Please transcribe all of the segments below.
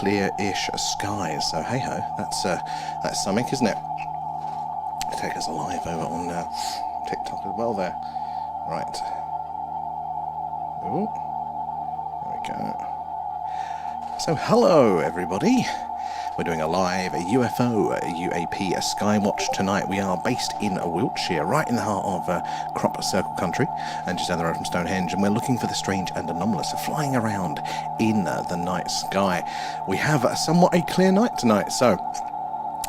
clear-ish skies. So hey ho, that's something, isn't it? Take us live over on TikTok as well there. Right. Oh, there we go. So hello everybody. We're doing a live UFO, UAP, a Skywatch tonight. We are based in Wiltshire, right in the heart of Crop Circle country, and just down the road from Stonehenge, and we're looking for the strange and anomalous flying around in the night sky. We have somewhat a clear night tonight, so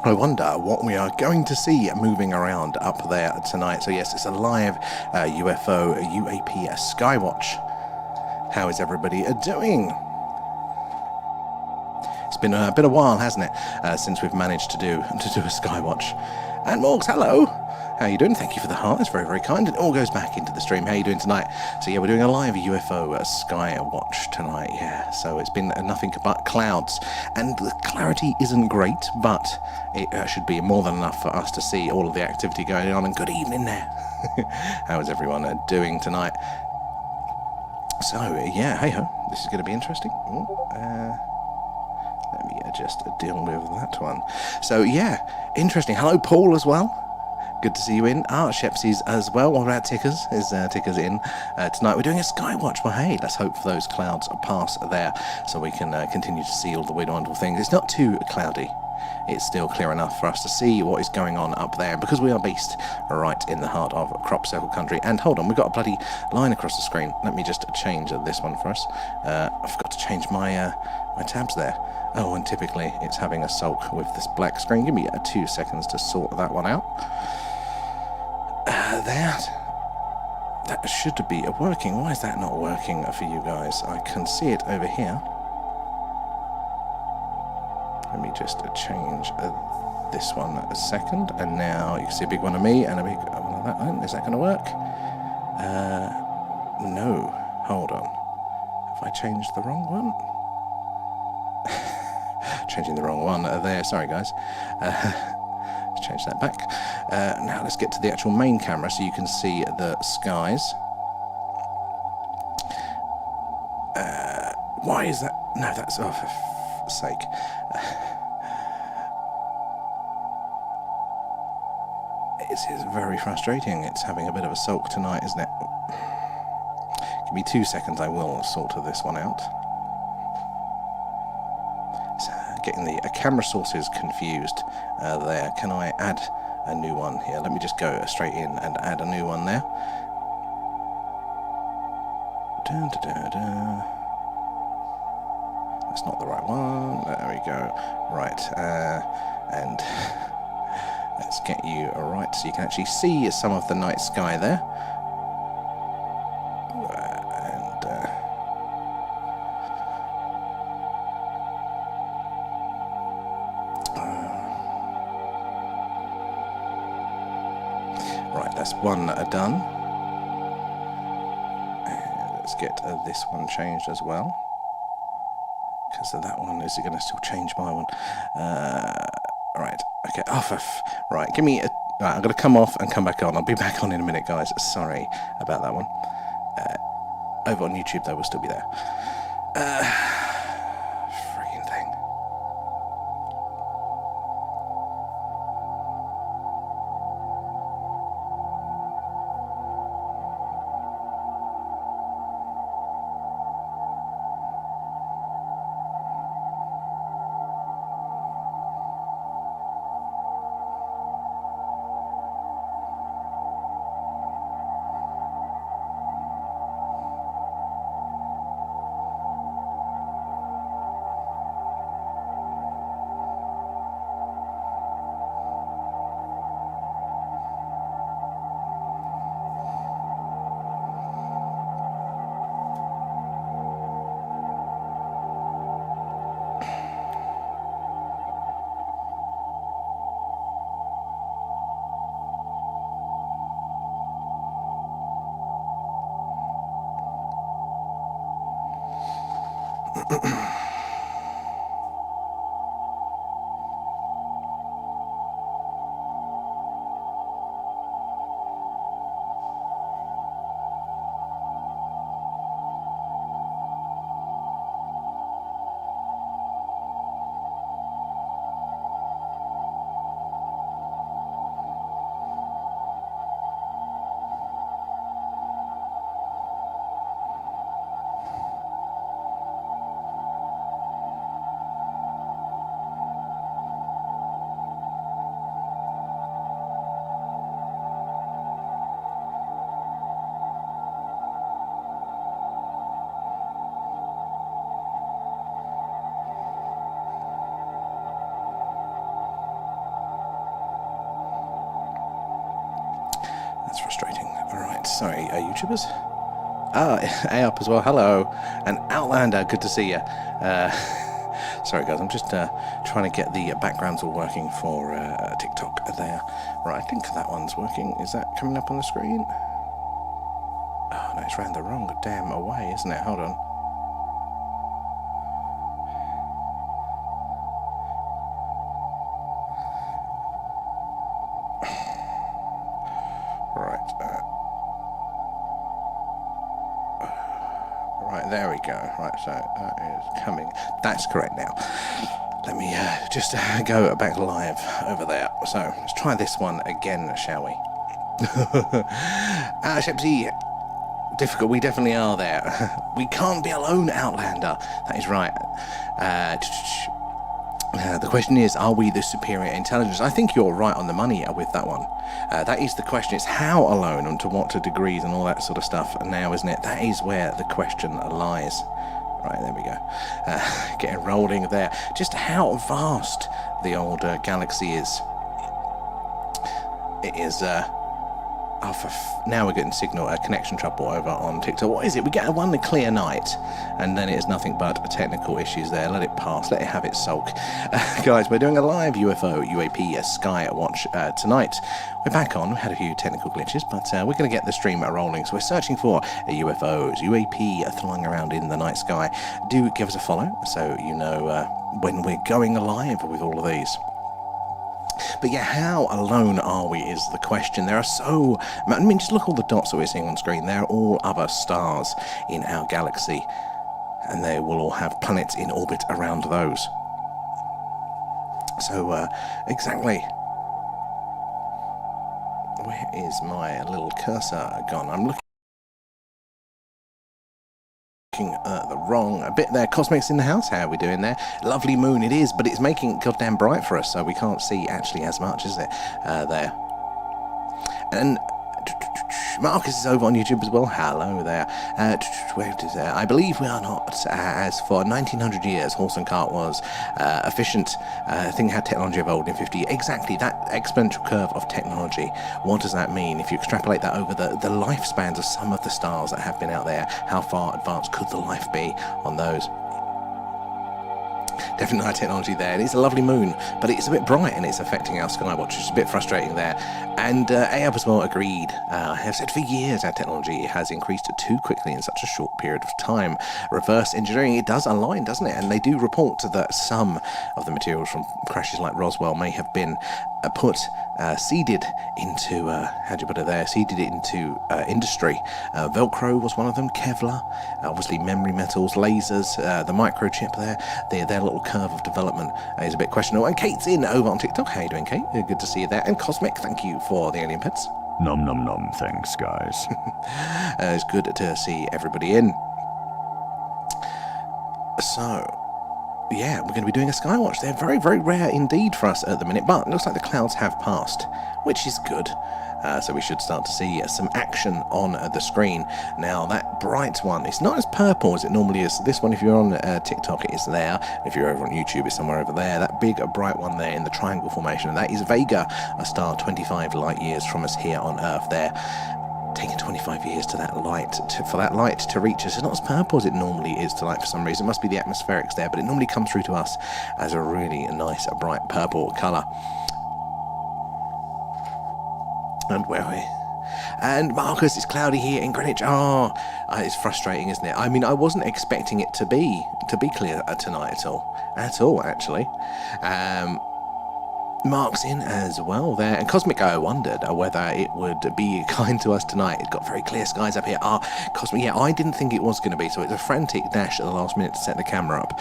I wonder what we are going to see moving around up there tonight. So yes, it's a live UFO, UAP, a Skywatch. How is everybody doing? It's been a while, hasn't it, since we've managed to do a Skywatch. And Morgs, hello. How are you doing? Thank you for the heart. It's very, very kind. It all goes back into the stream. How are you doing tonight? So yeah, we're doing a live UFO Skywatch tonight. Yeah, so it's been nothing but clouds, and the clarity isn't great, but it should be more than enough for us to see all of the activity going on. And good evening there. How is everyone doing tonight? So yeah, hey ho, this is going to be interesting. Let me just deal with that one. So yeah, interesting. Hello Paul as well. Good to see you in. Shepsies as well. What about Tickers? Is Tickers in? Tonight we're doing a Skywatch. Well, hey, let's hope those clouds pass there so we can continue to see all the weird wonderful things. It's not too cloudy. It's still clear enough for us to see what is going on up there. Because we are based right in the heart of Crop Circle country. And hold on, we've got a bloody line across the screen. Let me just change this one for us. I forgot to change my tabs there. Oh, and typically it's having a sulk with this black screen. Give me 2 seconds to sort that one out. That should be working. Why is that not working for you guys? I can see it over here. Let me just change this one a second, and now you can see a big one of me and a big one of that one. Is that going to work? No. Hold on. Have I changed the wrong one? Changing the wrong one there. Sorry, guys. Let's change that back. Now let's get to the actual main camera so you can see the skies. Why is that? No, that's... Oh, for f***'s sake. It's very frustrating. It's having a bit of a sulk tonight, isn't it? Give me 2 seconds. I will sort this one out. Getting the camera sources confused there. Can I add a new one here? Let me just go straight in and add a new one there. That's not the right one. There we go. Right, and let's get you right so you can actually see some of the night sky there. Right, that's one done. And let's get this one changed as well. Because that one, is it going to still change my one? Right, okay, right, give me a... Right, I'm going to come off and come back on. I'll be back on in a minute, guys. Sorry about that one. Over on YouTube, though, we'll still be there. Friggin' thing. Sorry, YouTubers. A up as well. Hello, and Outlander. Good to see you. Sorry guys, I'm just trying to get the backgrounds all working for TikTok there. Right, I think that one's working. Is that coming up on the screen? Oh no, it's round the wrong damn way, isn't it? Hold on. Right, there we go. Right, so it's coming. That's correct now. Let me just go back live over there. So let's try this one again, shall we? Shepsy, difficult. We definitely are there. We can't be alone, Outlander. That is right. The question is, are we the superior intelligence? I think you're right on the money with that one. That is the question. It's how alone and to what degrees and all that sort of stuff now, isn't it? That is where the question lies. Right, there we go. Getting rolling there. Just how vast the old galaxy is. It is... now we're getting signal connection trouble over on TikTok. What is it? We get one clear night, and then it is nothing but technical issues there. Let it pass. Let it have its sulk. Guys, we're doing a live UFO UAP Skywatch tonight. We're back on. We had a few technical glitches, but we're going to get the stream rolling. So we're searching for UFOs, UAP flying around in the night sky. Do give us a follow so you know when we're going live with all of these. But yeah, how alone are we is the question. There are so... I mean, just look at all the dots that we're seeing on screen. They're all other stars in our galaxy. And they will all have planets in orbit around those. So, exactly... Where is my little cursor gone? I'm looking the wrong bit there. Cosmic's in the house. How are we doing there? Lovely moon it is, but it's making it goddamn bright for us, so we can't see actually as much, is it? There. And Marcus is over on YouTube as well. Hello there. Where is that? I believe we are not, as for 1900 years, horse and cart was efficient. Thing had technology evolved in 50 years. Exactly, that exponential curve of technology. What does that mean? If you extrapolate that over the lifespans of some of the stars that have been out there, how far advanced could the life be on those? Definitely high technology there. It is a lovely moon, but it's a bit bright and it's affecting our Skywatch. It's a bit frustrating there. And AAB as well agreed. I have said for years our technology has increased too quickly in such a short period of time. Reverse engineering, it does align, doesn't it? And they do report that some of the materials from crashes like Roswell may have been seeded into, how do you put it there, seeded into industry. Velcro was one of them, Kevlar, obviously memory metals, lasers, the microchip there, their little curve of development is a bit questionable. And Kate's in over on TikTok. How you doing, Kate? Good to see you there. And Cosmic, thank you for the alien pets. Nom nom nom, thanks guys. It's good to see everybody in. So... yeah, we're going to be doing a Skywatch. They're very, very rare indeed for us at the minute, but it looks like the clouds have passed, which is good. So we should start to see some action on the screen. Now, that bright one, it's not as purple as it normally is. This one, if you're on TikTok, it is there. If you're over on YouTube, it's somewhere over there. That big, bright one there in the triangle formation, and that is Vega, a star 25 light years from us here on Earth there. Taking 25 years to that light for that light to reach us. It's not as purple as it normally is to light for some reason. It must be the atmospherics there, but it normally comes through to us as a really nice bright purple colour. And where are we? And Marcus, it's cloudy here in Greenwich. It's frustrating, isn't it? I mean, I wasn't expecting it to be clear tonight at all actually. Mark's in as well there, and Cosmic, I wondered whether it would be kind to us tonight. It's got very clear skies up here. Cosmic, yeah, I didn't think it was going to be, so it's a frantic dash at the last minute to set the camera up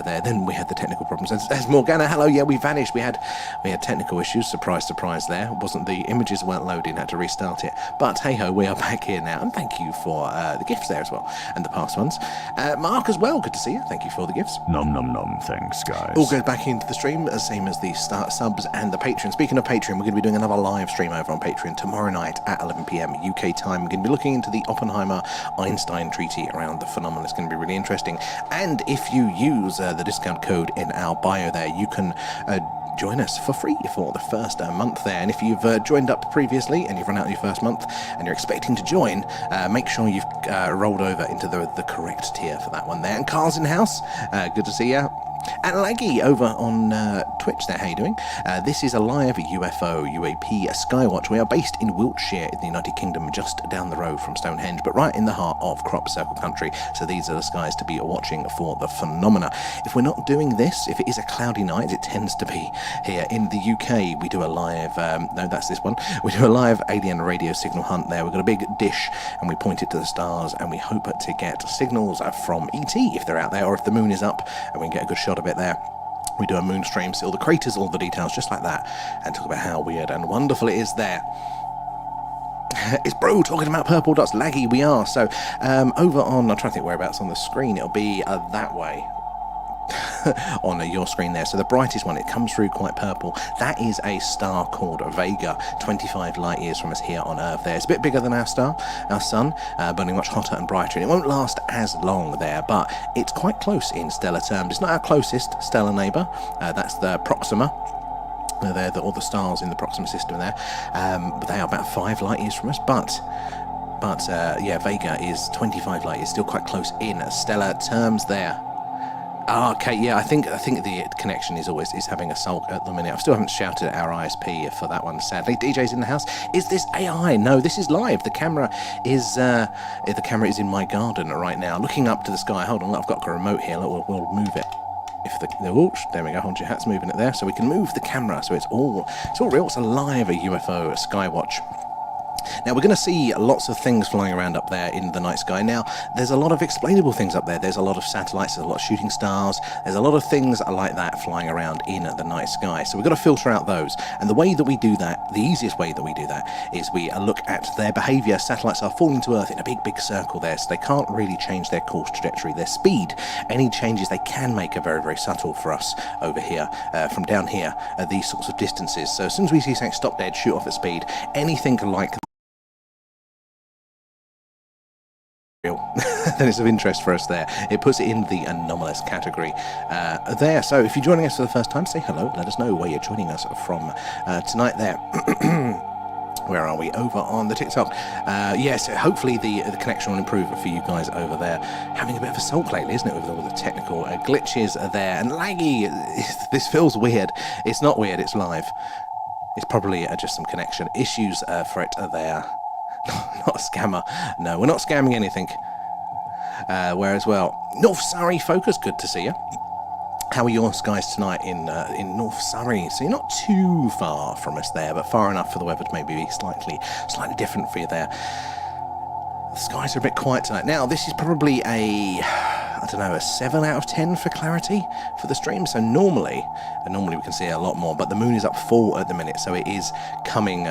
there. Then we had the technical problems. There's Morgana. Hello, yeah, we vanished. We had technical issues. Surprise, surprise. There wasn't, the images weren't loading. Had to restart it. But hey ho, we are back here now, and thank you for the gifts there as well, and the past ones. Mark as well. Good to see you. Thank you for the gifts. Nom nom nom, thanks guys. All goes back into the stream, same as the subs and the Patreon. Speaking of Patreon, we're going to be doing another live stream over on Patreon tomorrow night at 11 p.m. UK time. We're going to be looking into the Oppenheimer-Einstein treaty around the phenomenon. It's going to be really interesting. And if you use the discount code in our bio there, you can join us for free for the first month there. And if you've joined up previously and you've run out your first month and you're expecting to join, make sure you've rolled over into the correct tier for that one there. And Carl's in house. Good to see you. And Laggy over on Twitch there, how you doing? This is a live UFO UAP Skywatch. We are based in Wiltshire in the United Kingdom, just down the road from Stonehenge, but right in the heart of Crop Circle country. So these are the skies to be watching for the phenomena. If we're not doing this, if it is a cloudy night, it tends to be here in the UK. We do a live, no, that's this one. We do a live alien radio signal hunt there. We've got a big dish and we point it to the stars and we hope to get signals from ET if they're out there, or if the moon is up and we can get a good shot of it there. We do a moon stream, see all the craters, all the details just like that, and talk about how weird and wonderful it is there. It's Bro talking about purple dots. Laggy we are. So over on, I'm trying to think whereabouts on the screen, it'll be that way on your screen there. So the brightest one, it comes through quite purple. That is a star called Vega, 25 light years from us here on Earth there. It's a bit bigger than our star, our sun, burning much hotter and brighter, and it won't last as long there, but it's quite close in stellar terms. It's not our closest stellar neighbour, that's the Proxima. They're all the stars in the Proxima system there, but they are about 5 light years from us, but yeah, Vega is 25 light years, still quite close in stellar terms there. Okay, yeah, I think the connection is having a sulk at the minute. I still haven't shouted at our ISP for that one, sadly. DJ's in the house. Is this AI? No, this is live. The camera is in my garden right now, looking up to the sky. Hold on, I've got a remote here. Look, we'll move it. There we go. Hold your hat's moving it there, so we can move the camera. So it's all real. It's a live UFO Skywatch. Now we're going to see lots of things flying around up there in the night sky. Now there's a lot of explainable things up there. There's a lot of satellites, there's a lot of shooting stars, there's a lot of things like that flying around in the night sky. So we've got to filter out those. And the way that we do that, the easiest way that we do that, is we look at their behaviour. Satellites are falling to Earth in a big circle there, so they can't really change their course trajectory, their speed. Any changes they can make are very, very subtle for us over here, from down here, at these sorts of distances. So as soon as we see something stop dead, shoot off at speed, anything like then it's of interest for us there. It puts it in the anomalous category there. So if you're joining us for the first time, say hello. Let us know where you're joining us from tonight there. Where are we? Over on the TikTok. Yes, hopefully the connection will improve for you guys over there. Having a bit of a sulk lately, isn't it, with all the technical glitches there. And laggy, this feels weird. It's not weird, it's live. It's probably just some connection issues for it there. Not a scammer. No, we're not scamming anything. Whereas, well, North Surrey Focus, good to see you. How are your skies tonight in North Surrey? So you're not too far from us there, but far enough for the weather to maybe be slightly different for you there. The skies are a bit quiet tonight. Now, this is probably a 7 out of 10 for clarity for the stream. So normally we can see a lot more, but the moon is up full at the minute, so it is coming.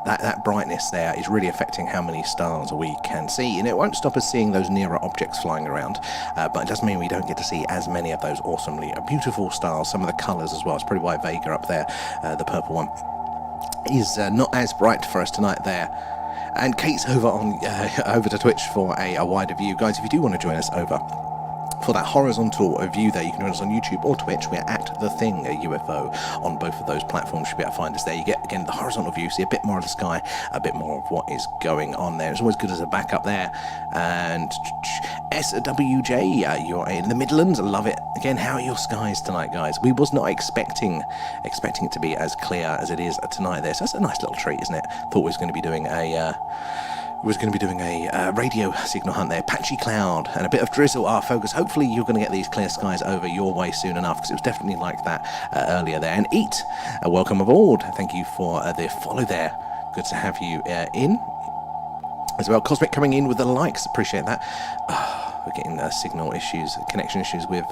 That brightness there is really affecting how many stars we can see, and it won't stop us seeing those nearer objects flying around, but it doesn't mean we don't get to see as many of those awesomely beautiful stars. Some of the colours as well. It's probably why Vega up there, the purple one, is not as bright for us tonight there. And Kate's over to Twitch for a wider view. Guys, if you do want to join us over for that horizontal view there, you can join us on YouTube or Twitch. We're at The Thing, a UFO, on both of those platforms. You should be able to find us there. You get, again, the horizontal view, see a bit more of the sky, a bit more of what is going on there. It's always good as a backup there. And SWJ, you're in the Midlands. I love it. Again, how are your skies tonight, guys? We was not expecting it to be as clear as it is tonight there. So that's a nice little treat, isn't it? Thought we was going to be doing a radio signal hunt there. Patchy cloud and a bit of drizzle are focus. Hopefully you're going to get these clear skies over your way soon enough, because it was definitely like that earlier there. And Eat, welcome aboard. Thank you for the follow there. Good to have you in as well. Cosmic coming in with the likes. Appreciate that. We're getting signal issues, connection issues with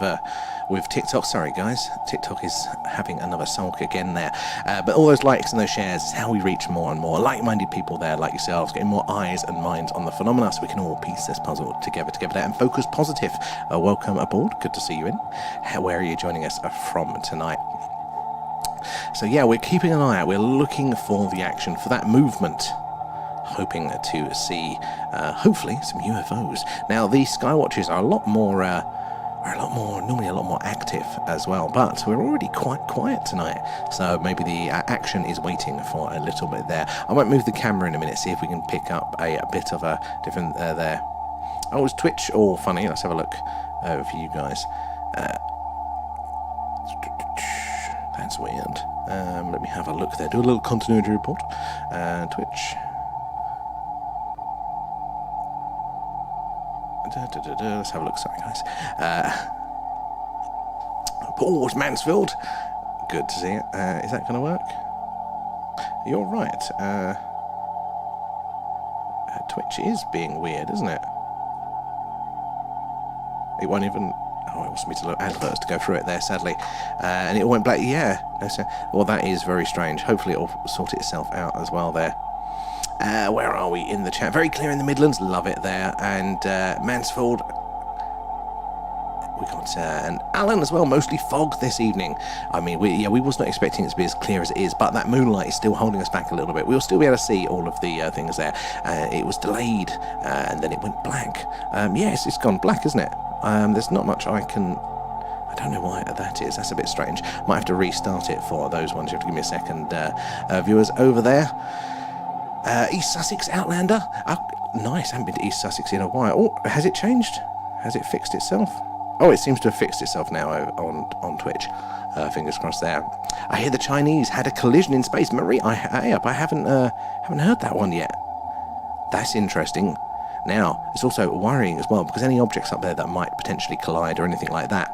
TikTok. Sorry, guys. TikTok is having another sulk again there. But all those likes and those shares is how we reach more and more like-minded people there, like yourselves, getting more eyes and minds on the phenomena, so we can all piece this puzzle together there and focus positive. Welcome aboard. Good to see you in. Where are you joining us from tonight? So yeah, we're keeping an eye out. We're looking for the action, for that movement, hoping to see, hopefully, some UFOs. Now, these Skywatches are normally a lot more active as well, but we're already quite quiet tonight, so maybe the action is waiting for a little bit there. I might move the camera in a minute, see if we can pick up a bit of a different there. Oh, it's Twitch all funny. Let's have a look for you guys. That's weird. Let me have a look there. Do a little continuity report. Twitch. Let's have a look. Sorry, guys. Paul's Mansfield. Good to see it. Is that going to work? You're right. Twitch is being weird, isn't it? It won't even... Oh, it wants me to look adverts to go through it there, sadly. And it went black. Yeah. Well, that is very strange. Hopefully it'll sort itself out as well there. Where are we in the chat? Very clear in the Midlands. Love it there. And Mansfield. We got and Alan as well. Mostly fog this evening. I mean, we was not expecting it to be as clear as it is, but that moonlight is still holding us back a little bit. We'll still be able to see all of the things there. It was delayed, and then it went black. Yes, it's gone black, isn't it? There's not much I don't know why that is. That's a bit strange. Might have to restart it for those ones. You have to give me a second. Viewers over there. East Sussex Outlander. Nice. I haven't been to East Sussex in a while. Oh, has it changed? Has it fixed itself? Oh, it seems to have fixed itself now on Twitch. Fingers crossed there. I hear the Chinese had a collision in space. Marie, I haven't heard that one yet. That's interesting. Now, it's also worrying as well, because any objects up there that might potentially collide or anything like that,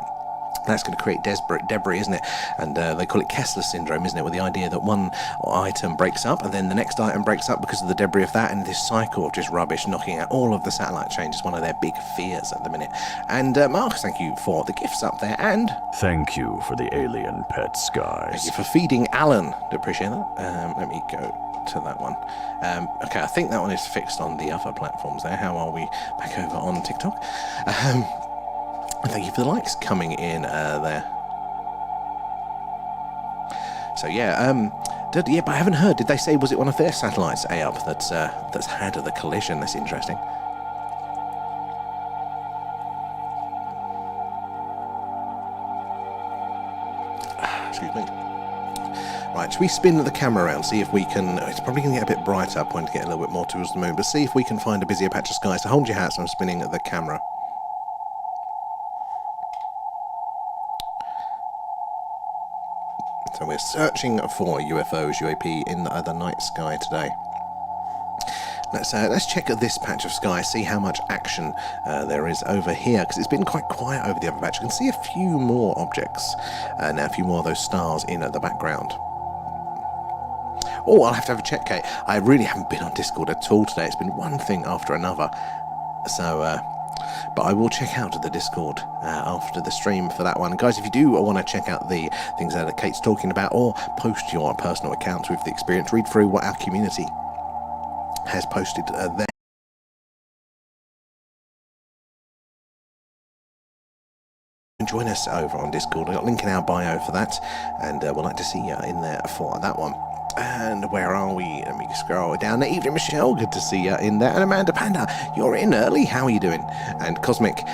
that's going to create debris, isn't it? And they call it Kessler syndrome, isn't it? With the idea that one item breaks up and then the next item breaks up because of the debris of that, and this cycle of just rubbish knocking out all of the satellite chains is one of their big fears at the minute. And Mark, thank you for the gifts up there, and thank you for the alien pet, Skies. Thank you for feeding Alan. Do appreciate that. Let me go to that one. Okay, I think that one is fixed on the other platforms there. How are we back over on TikTok? Thank you for the likes coming in there. So yeah, but I haven't heard. Did they say, was it one of their satellites, up that's had the collision? That's interesting. Excuse me. Right, should we spin the camera around, see if we can... It's probably going to get a bit brighter, point to get a little bit more towards the moon, but see if we can find a busier patch of sky. So hold your hats, I'm spinning the camera. So we're searching for UFOs, UAP in the night sky today. Let's check this patch of sky, see how much action there is over here, because it's been quite quiet over the other patch. You can see a few more objects, now a few more of those stars in the background. Oh, I'll have to have a check, Kate. I really haven't been on Discord at all today. It's been one thing after another. So, but I will check out the Discord after the stream for that one. Guys, if you do want to check out the things that Kate's talking about, or post your personal accounts with the experience, read through what our community has posted there. Join us over on Discord. I've got a link in our bio for that, and we'd like to see you in there for that one. And where are we? Let me scroll down. Evening, Michelle. Good to see you in there. And Amanda Panda, you're in early. How are you doing? And Cosmic,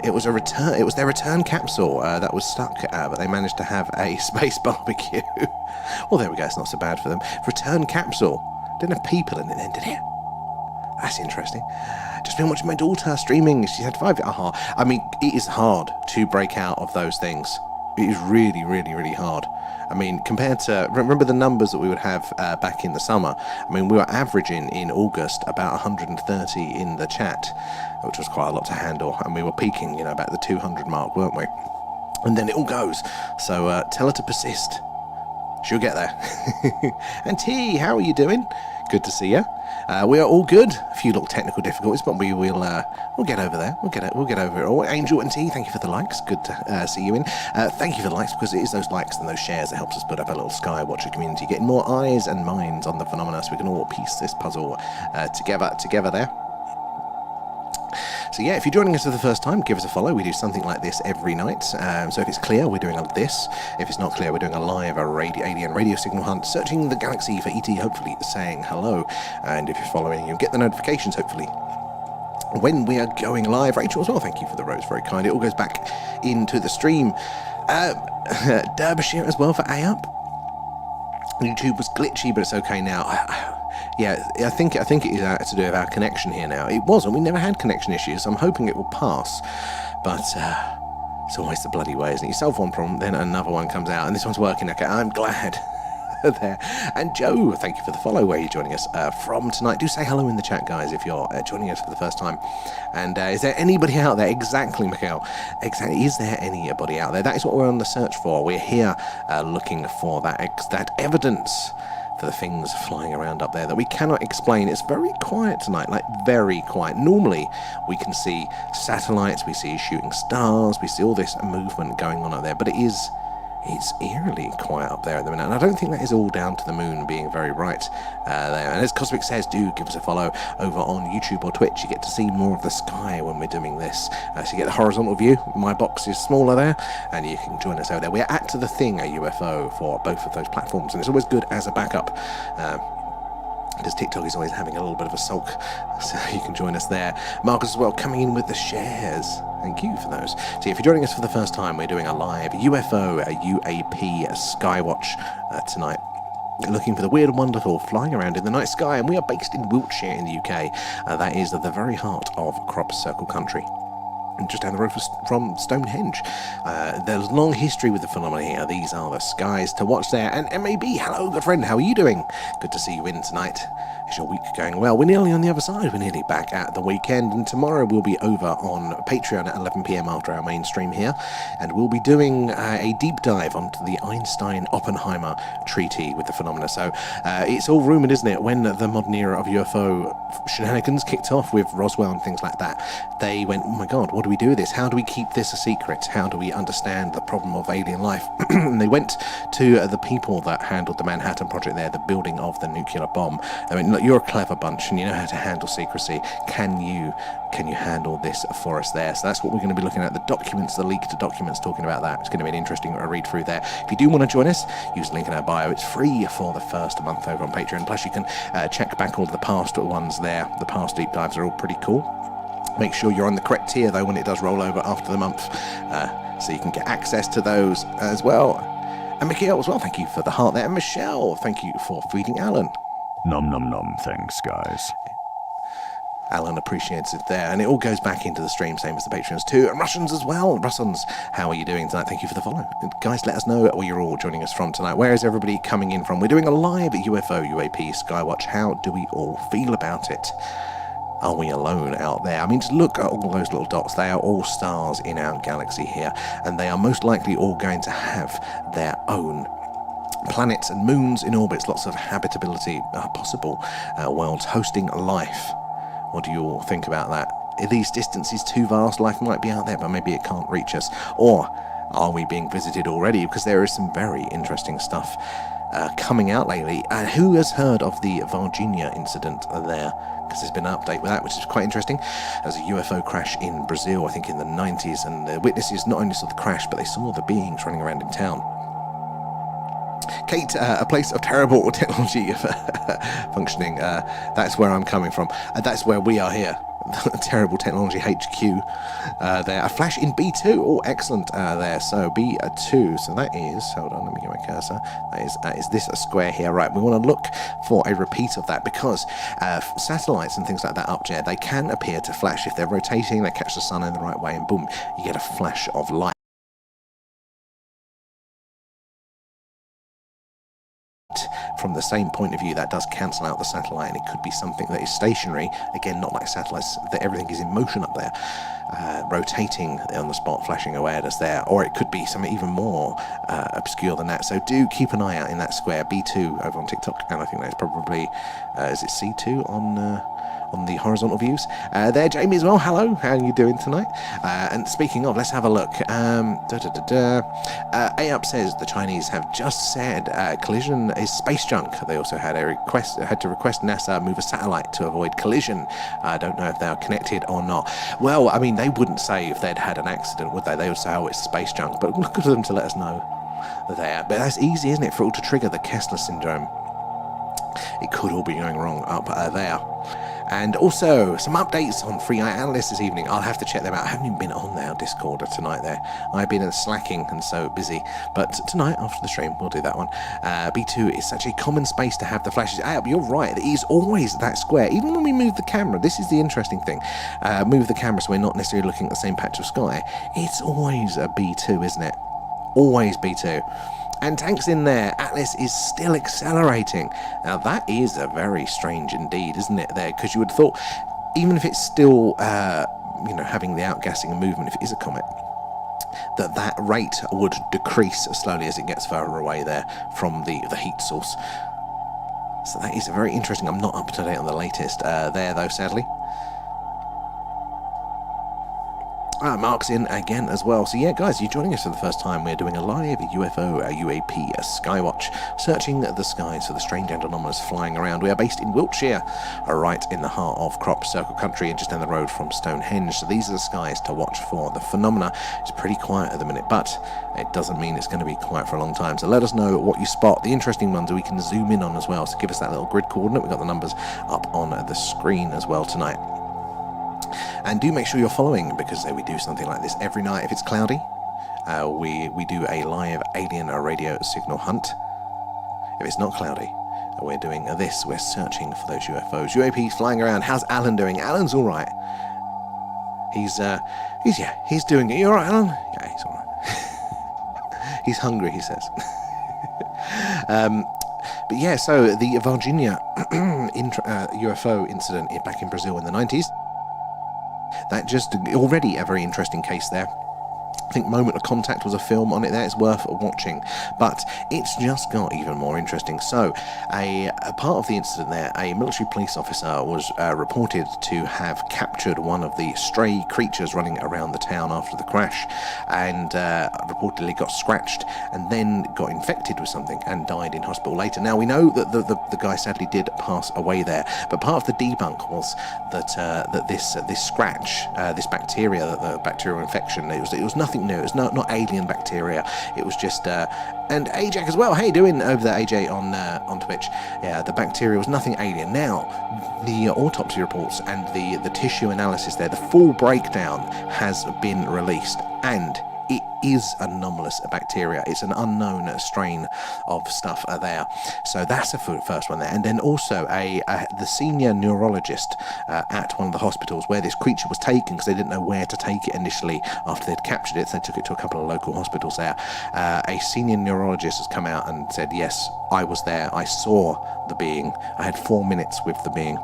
it was a return. It was their return capsule that was stuck, but they managed to have a space barbecue. Well, there we go. It's not so bad for them. Return capsule. Didn't have people in it then, did it? That's interesting. Just been watching my daughter streaming. She had 5. I mean, it is hard to break out of those things. It is really, really, really hard. I mean, compared to... Remember the numbers that we would have back in the summer? I mean, we were averaging in August about 130 in the chat, which was quite a lot to handle. And we were peaking, you know, about the 200 mark, weren't we? And then it all goes. So tell her to persist. She'll get there. And T, how are you doing? Good to see you. We are all good. A few little technical difficulties, but we'll get over there. We'll get over it all. Angel and T, thank you for the likes. Good to see you in. Thank you for the likes, because it is those likes and those shares that helps us put up a little Skywatcher community, getting more eyes and minds on the phenomena, so we can all piece this puzzle together there. So yeah, if you're joining us for the first time, give us a follow. We do something like this every night. So if it's clear, we're doing this. If it's not clear, we're doing a live alien radio signal hunt, searching the galaxy for ET, hopefully saying hello. And if you're following, you'll get the notifications, hopefully, when we are going live. Rachel as well, thank you for the rose, very kind. It all goes back into the stream. Derbyshire as well for A-Up. YouTube was glitchy, but it's okay now. I think it is to do with our connection here now. It wasn't. We never had connection issues. I'm hoping it will pass. But it's always the bloody way, isn't it? You solve one problem, then another one comes out, and this one's working. Okay, I'm glad. There. And Joe, thank you for the follow. Where are you joining us from tonight? Do say hello in the chat, guys, if you're joining us for the first time. And is there anybody out there? Exactly, Mikhail. Exactly. Is there anybody out there? That is what we're on the search for. We're here looking for that evidence for the things flying around up there that we cannot explain. It's very quiet tonight, like very quiet. Normally we can see satellites, we see shooting stars, we see all this movement going on up there, but it's eerily quiet up there at the minute, and I don't think that is all down to the moon being very bright there. And as Cosmic says, do give us a follow over on YouTube or Twitch. You get to see more of the sky when we're doing this, so you get the horizontal view. My box is smaller there, and you can join us over there. We're at The Thing, a UFO, for both of those platforms, and it's always good as a backup. Because TikTok is always having a little bit of a sulk, so you can join us there. Marcus as well, coming in with the shares. Thank you for those. So if you're joining us for the first time, we're doing a live UFO, a UAP, a Skywatch tonight. Looking for the weird and wonderful flying around in the night sky, and we are based in Wiltshire in the UK. That is the very heart of Crop Circle country. Just down the road from Stonehenge. There's a long history with the phenomena here. These are the skies to watch there. And MAB, hello, good friend, how are you doing? Good to see you in tonight. Is your week going well? We're nearly on the other side. We're nearly back at the weekend, and tomorrow we'll be over on Patreon at 11 p.m. after our main stream here, and we'll be doing a deep dive onto the Einstein-Oppenheimer treaty with the phenomena. So it's all rumoured, isn't it? When the modern era of UFO shenanigans kicked off with Roswell and things like that, they went, oh my god, what do we do with this? How do we keep this a secret? How do we understand the problem of alien life? And they went to the people that handled the Manhattan Project there, the building of the nuclear bomb. I mean, look, you're a clever bunch and you know how to handle secrecy. Can you handle this for us there? So that's what we're going to be looking at, the documents, the leaked documents talking about that. It's going to be an interesting read through there. If you do want to join us, use the link in our bio. It's free for the first month over on Patreon. Plus you can check back all the past ones there. The past deep dives are all pretty cool. Make sure you're on the correct tier though when it does roll over after the month, so you can get access to those as well. And Mikhail as well, thank you for the heart there. And Michelle, thank you for feeding Alan. Nom nom nom, thanks guys. Alan appreciates it there, and it all goes back into the stream, same as the Patreons too. And Russians as well. Russians, how are you doing tonight? Thank you for the follow. Guys, let us know where you're all joining us from tonight. Where is everybody coming in from? We're doing a live UFO, UAP, Skywatch. How do we all feel about it? Are we alone out there? I mean, just look at all those little dots. They are all stars in our galaxy here, and they are most likely all going to have their own planets and moons in orbits, lots of habitability possible, worlds hosting life. What do you all think about that? Are these distances too vast? Life might be out there, but maybe it can't reach us. Or are we being visited already? Because there is some very interesting stuff coming out lately. Who has heard of the Varginha incident there? Because there's been an update with that, which is quite interesting. There was a UFO crash in Brazil, I think in the 90s, and the witnesses not only saw the crash, but they saw the beings running around in town. Kate, a place of terrible technology functioning. That's where I'm coming from. That's where we are here. Terrible technology HQ there. A flash in B2. Oh, excellent there. So B2. So that is, hold on, let me get my cursor. That is this square here. Right, we want to look for a repeat of that, because satellites and things like that up there, they can appear to flash. If they're rotating, they catch the sun in the right way, and boom, you get a flash of light. From the same point of view, that does cancel out the satellite, and it could be something that is stationary, again not like satellites, that everything is in motion up there, rotating on the spot, flashing away at us there. Or it could be something even more obscure than that. So do keep an eye out in that square. B2 over on TikTok, and I think that's probably is it C2 on the horizontal views. There, Jamie as well. Hello, how are you doing tonight? And speaking of, let's have a look. A-Up says the Chinese have just said collision is space junk. They also had to request NASA move a satellite to avoid collision. I don't know if they are connected or not. Well, I mean, they wouldn't say if they'd had an accident, would they? They would say, oh, it's space junk. But look at them to let us know that they are. But that's easy, isn't it, for it all to trigger the Kessler syndrome? It could all be going wrong up there. And also, some updates on Free Eye Analyst this evening. I'll have to check them out. I haven't even been on their Discord tonight there. I've been slacking and so busy. But tonight, after the stream, we'll do that one. B2 is such a common space to have the flashes. You're right, it is always that square. Even when we move the camera, this is the interesting thing. Move the camera so we're not necessarily looking at the same patch of sky. It's always a B2, isn't it? Always B2. And tanks in there, Atlas is still accelerating. Now that is a very strange indeed, isn't it there? Because you would have thought, even if it's still, having the outgassing and movement, if it is a comet, that rate would decrease slowly as it gets further away there from the heat source. So that is very interesting. I'm not up to date on the latest there though, sadly. Mark's in again as well. So yeah, guys, you're joining us for the first time. We're doing a live UFO, UAP, Skywatch, searching the skies for the strange and anomalous flying around. We are based in Wiltshire, right in the heart of Crop Circle Country and just down the road from Stonehenge. So these are the skies to watch for. The phenomena is pretty quiet at the minute, but it doesn't mean it's going to be quiet for a long time. So let us know what you spot. The interesting ones we can zoom in on as well. So give us that little grid coordinate. We've got the numbers up on the screen as well tonight. And do make sure you're following, because we do something like this every night. If it's cloudy, we do a live alien radio signal hunt. If it's not cloudy, we're doing this. We're searching for those UFOs. UAPs flying around. How's Alan doing? Alan's all right. He's doing it. You all right, Alan? Yeah, he's all right. He's hungry, he says. But yeah, so the Virginia UFO incident back in Brazil in the 90s. That just already a very interesting case there. I think Moment of Contact was a film on it there. It's worth watching, but it's just got even more interesting. So a part of the incident there, a military police officer was reported to have captured one of the stray creatures running around the town after the crash, and reportedly got scratched and then got infected with something and died in hospital later. Now we know that the guy sadly did pass away there, but part of the debunk was that this scratch, this bacteria, the bacterial infection, it was nothing new. It was not alien bacteria. It was just and AJ as well. How you doing over there, AJ, on Twitch? Yeah, the bacteria was nothing alien. Now the autopsy reports and the tissue analysis there, the full breakdown has been released, and it is anomalous bacteria. It's an unknown strain of stuff there. So that's the first one there. And then also the senior neurologist at one of the hospitals where this creature was taken, because they didn't know where to take it initially after they'd captured it, so they took it to a couple of local hospitals there. A senior neurologist has come out and said, yes, I was there. I saw the being. I had 4 minutes with the being.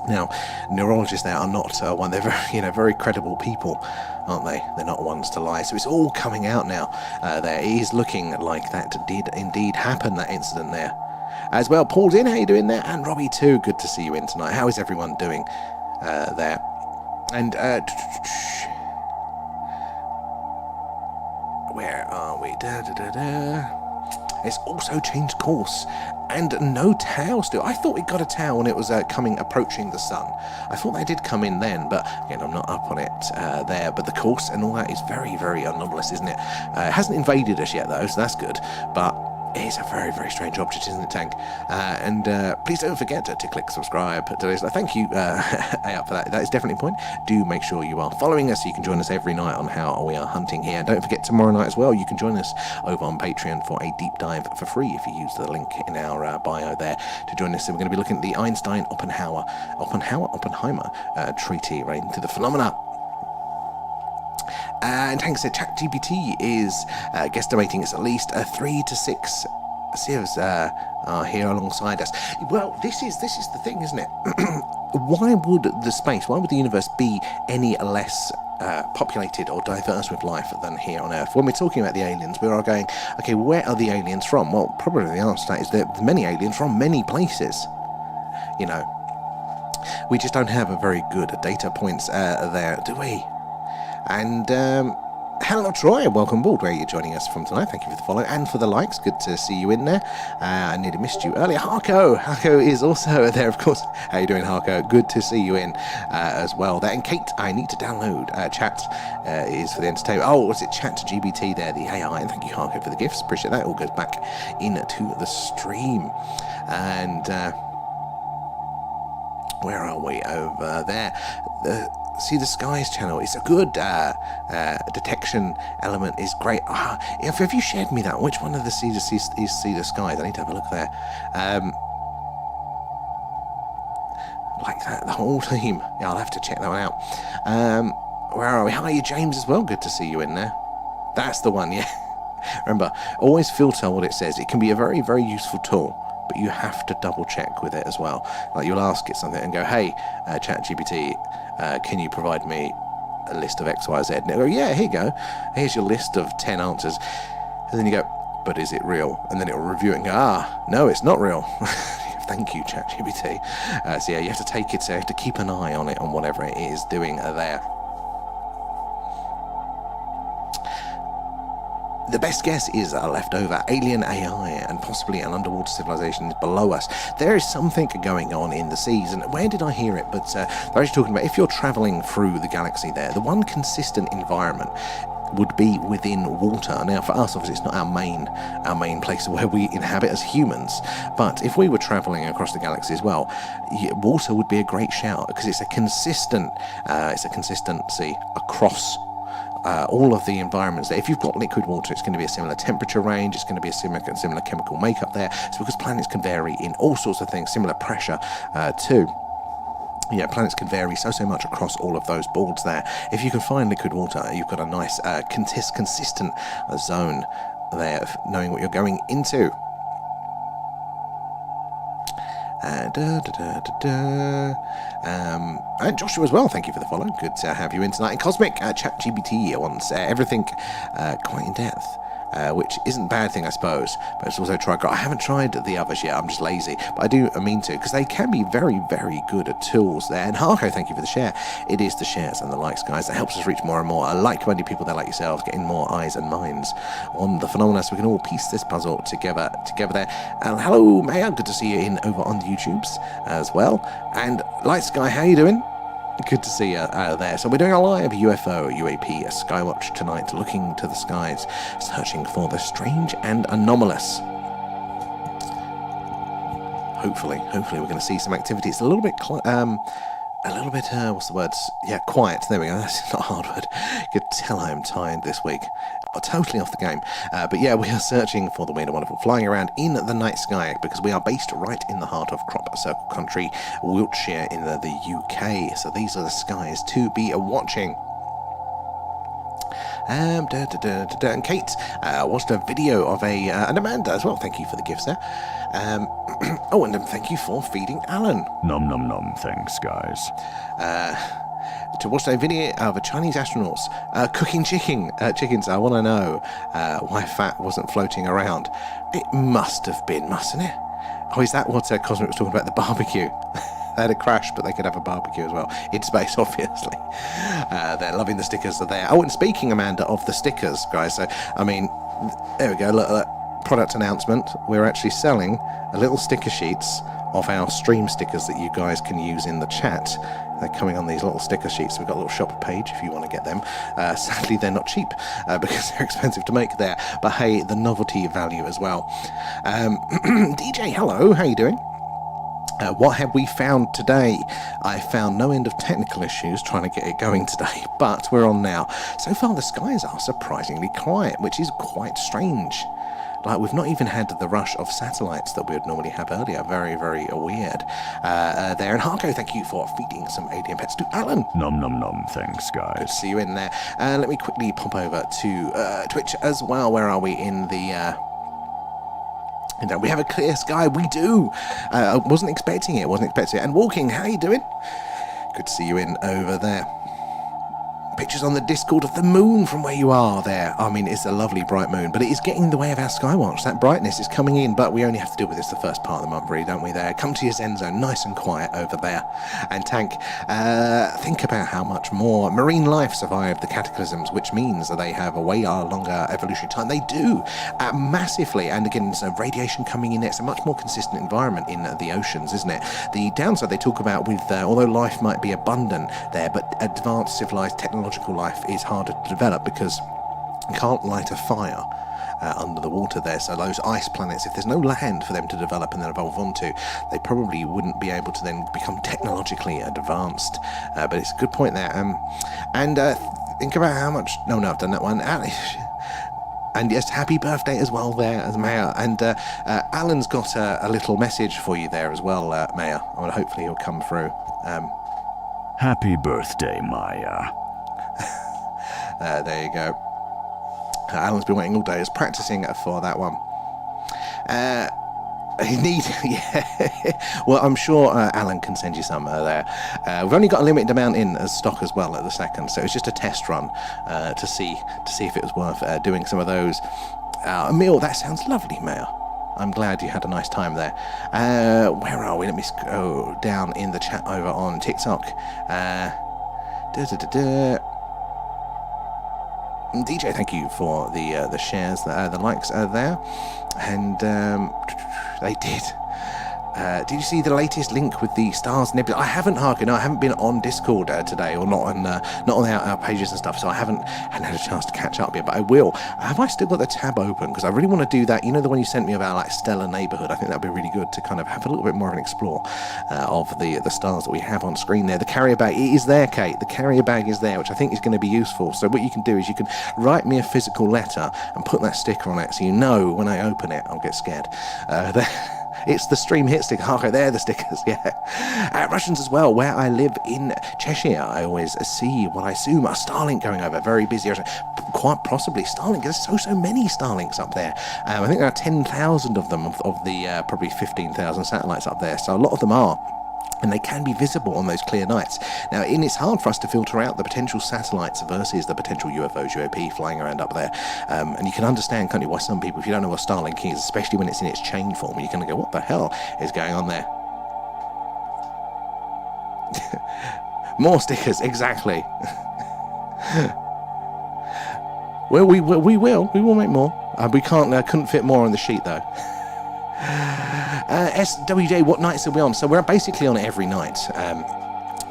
Now, neurologists there are not one. They're very credible people, aren't they? They're not ones to lie. So it's all coming out now. There is looking like that did indeed happen. That incident there, as well. Paul's in. How you doing there? And Robbie too. Good to see you in tonight. How is everyone doing there? And where are we? It's also changed course. And no tail still. I thought it got a tail when it was approaching the sun. I thought they did come in then, but again, I'm not up on it there. But the course and all that is very, very anomalous, isn't it? It hasn't invaded us yet, though, so that's good. But it's a very, very strange object, isn't it, Tank? And please don't forget to click subscribe. Thank you, A-Up, for that. That is definitely a point. Do make sure you are following us so you can join us every night on how we are hunting here. And don't forget, tomorrow night as well, you can join us over on Patreon for a deep dive for free if you use the link in our bio there to join us. So we're going to be looking at the Einstein-Oppenheimer treaty right into the phenomena. And Hank said ChatGPT is guesstimating it's at least 3 to 6 civs are here alongside us. Well, this is the thing, isn't it? Why would the universe be any less populated or diverse with life than here on Earth? When we're talking about the aliens, we are going, okay, where are the aliens from? Well, probably the answer to that is that many aliens from many places, We just don't have a very good data points there, do we? And hello, Troy. Welcome aboard. Where are you joining us from tonight? Thank you for the follow and for the likes. Good to see you in there. I nearly missed you earlier. Harko is also there, of course. How you doing, Harko? Good to see you in as well. There. And Kate, I need to download chat is for the entertainment. Oh, was it Chat GBT there, the AI? And thank you, Harko, for the gifts. Appreciate that. All goes back into the stream. And where are we over there? See the Skies channel. It's a good detection element. Is great. Have you shared me that? Which one of the See the Skies? I need to have a look there. Like that, the whole team. Yeah, I'll have to check that one out. Where are we? Hi, James as well. Good to see you in there. That's the one. Yeah. Remember, always filter what it says. It can be a very, very useful tool, but you have to double check with it as well. Like you'll ask it something and go, hey, ChatGPT, can you provide me a list of X, Y, Z? And it'll go, yeah, here you go. Here's your list of 10 answers. And then you go, but is it real? And then it'll review it and go, no, it's not real. Thank you, ChatGPT. So yeah, you have to take it, so you have to keep an eye on it, on whatever it is doing there. The best guess is a leftover alien AI and possibly an underwater civilization below us. There is something going on in the seas, and where did I hear it? But they're actually talking about if you're travelling through the galaxy there, the one consistent environment would be within water. Now, for us, obviously, it's not our main place where we inhabit as humans. But if we were travelling across the galaxy as well, water would be a great shout because it's a consistency across all of the environments there. If you've got liquid water, it's going to be a similar temperature range, it's going to be a similar chemical makeup there. So because planets can vary in all sorts of things, similar pressure too. Yeah, planets can vary so much across all of those boards there. If you can find liquid water, you've got a nice consistent zone there of knowing what you're going into. And Joshua as well, thank you for the follow. Good to have you in tonight. And Cosmic ChatGPT wants everything quite in depth, which isn't a bad thing, I suppose. But it's also I haven't tried the others yet. I'm just lazy, but I do mean to, because they can be very, very good at tools there. And Harko, thank you for the share. It is the shares and the likes, guys, that helps us reach more and more like-minded people there like yourselves, getting more eyes and minds on the phenomena, so we can all piece this puzzle together there. And hello, Maya, good to see you over on the YouTubes as well. And Light Sky, how you doing? Good to see you there. So we're doing a live UFO, UAP, Skywatch tonight, looking to the skies, searching for the strange and anomalous. Hopefully we're going to see some activity. It's a little bit, what's the word? Yeah, quiet. There we go. That's not a hard word. You could tell I'm tired this week. Totally off the game. But yeah, we are searching for the weird and wonderful, flying around in the night sky, because we are based right in the heart of Crop Circle Country, Wiltshire in the UK. So these are the skies to be watching. And Kate watched a video of and Amanda as well. Thank you for the gifts there. Oh, and thank you for feeding Alan. Nom nom nom, thanks, guys. To watch a video of a Chinese astronauts cooking chickens. I want to know why fat wasn't floating around. It must have been, mustn't it? Oh, is that what Cosmic was talking about, the barbecue? They had a crash, but they could have a barbecue as well. In space, obviously. They're loving the stickers that are there. Oh, and speaking, Amanda, of the stickers, guys. So, I mean, there we go. Look, product announcement. We're actually selling little sticker sheets of our stream stickers that you guys can use in the chat. They're coming on these little sticker sheets. We've got a little shop page if you want to get them. Sadly, they're not cheap because they're expensive to make there. But hey, the novelty value as well. DJ, hello. How you doing? What have we found today? I found no end of technical issues trying to get it going today, but we're on now. So far, the skies are surprisingly quiet, which is quite strange. Like, we've not even had the rush of satellites that we would normally have earlier. Very, very weird there. And Harko, thank you for feeding some alien pets to Alan. Nom nom nom, thanks, guys. Good to see you in there. Let me quickly pop over to Twitch as well. Where are we in the... we have a clear sky. We do. I wasn't expecting it. And Walking, how you doing? Good to see you in over there. pictures on the Discord of the moon from where you are there. I mean, it's a lovely bright moon, but it is getting in the way of our Skywatch. That brightness is coming in, but we only have to deal with this the first part of the month, really, don't we? There, come to your Zen zone, nice and quiet over there. And Tank, think about how much more marine life survived the cataclysms, which means that they have a way longer evolutionary time. They do, massively. And again, so radiation coming in. It's a much more consistent environment in the oceans, isn't it? The downside they talk about with, although life might be abundant there, but advanced civilized technological life is harder to develop because you can't light a fire under the water there. So those ice planets, if there's no land for them to develop and then evolve onto, they probably wouldn't be able to then become technologically advanced. But it's a good point there. Think about how much... No, I've done that one. And yes, happy birthday as well there, as Maya. And Alan's got a little message for you there as well, Maya. Well, hopefully he'll come through. Happy birthday, Maya. There you go. Alan's been waiting all day. He's practicing for that one. Well, I'm sure Alan can send you some there. We've only got a limited amount in as stock as well at the second, so it's just a test run to see if it was worth doing some of those. Emil, that sounds lovely, Maya. I'm glad you had a nice time there. Where are we? Let me go down in the chat over on TikTok. DJ, thank you for the shares, the likes there. And they did. Did you see the latest link with the Stars Nebula? I haven't, Harkin. No, I haven't been on Discord today, or not on our pages and stuff, so I hadn't had a chance to catch up yet, but I will. Have I still got the tab open? Because I really want to do that. You know, the one you sent me about like Stellar Neighborhood. I think that'd be really good to kind of have a little bit more of an explore of the stars that we have on screen there. The carrier bag, it is there, Kate. The carrier bag is there, which I think is going to be useful. So what you can do is you can write me a physical letter and put that sticker on it, so you know when I open it, I'll get scared. It's the stream hit sticker. Okay, they're the stickers, yeah. Russians as well. Where I live in Cheshire, I always see what I assume are Starlink going over. Very busy. Quite possibly Starlink. There's so many Starlinks up there. I think there are 10,000 of them, of the probably 15,000 satellites up there. So a lot of them are. And they can be visible on those clear nights. Now, it's hard for us to filter out the potential satellites versus the potential UFOs, UAP flying around up there. And you can understand, can't you, why some people, if you don't know what Starlink is, especially when it's in its chain form, you're going to go, what the hell is going on there? More stickers, exactly. Well, we will make more. We couldn't fit more on the sheet, though. SWJ, what nights are we on? So we're basically on every night.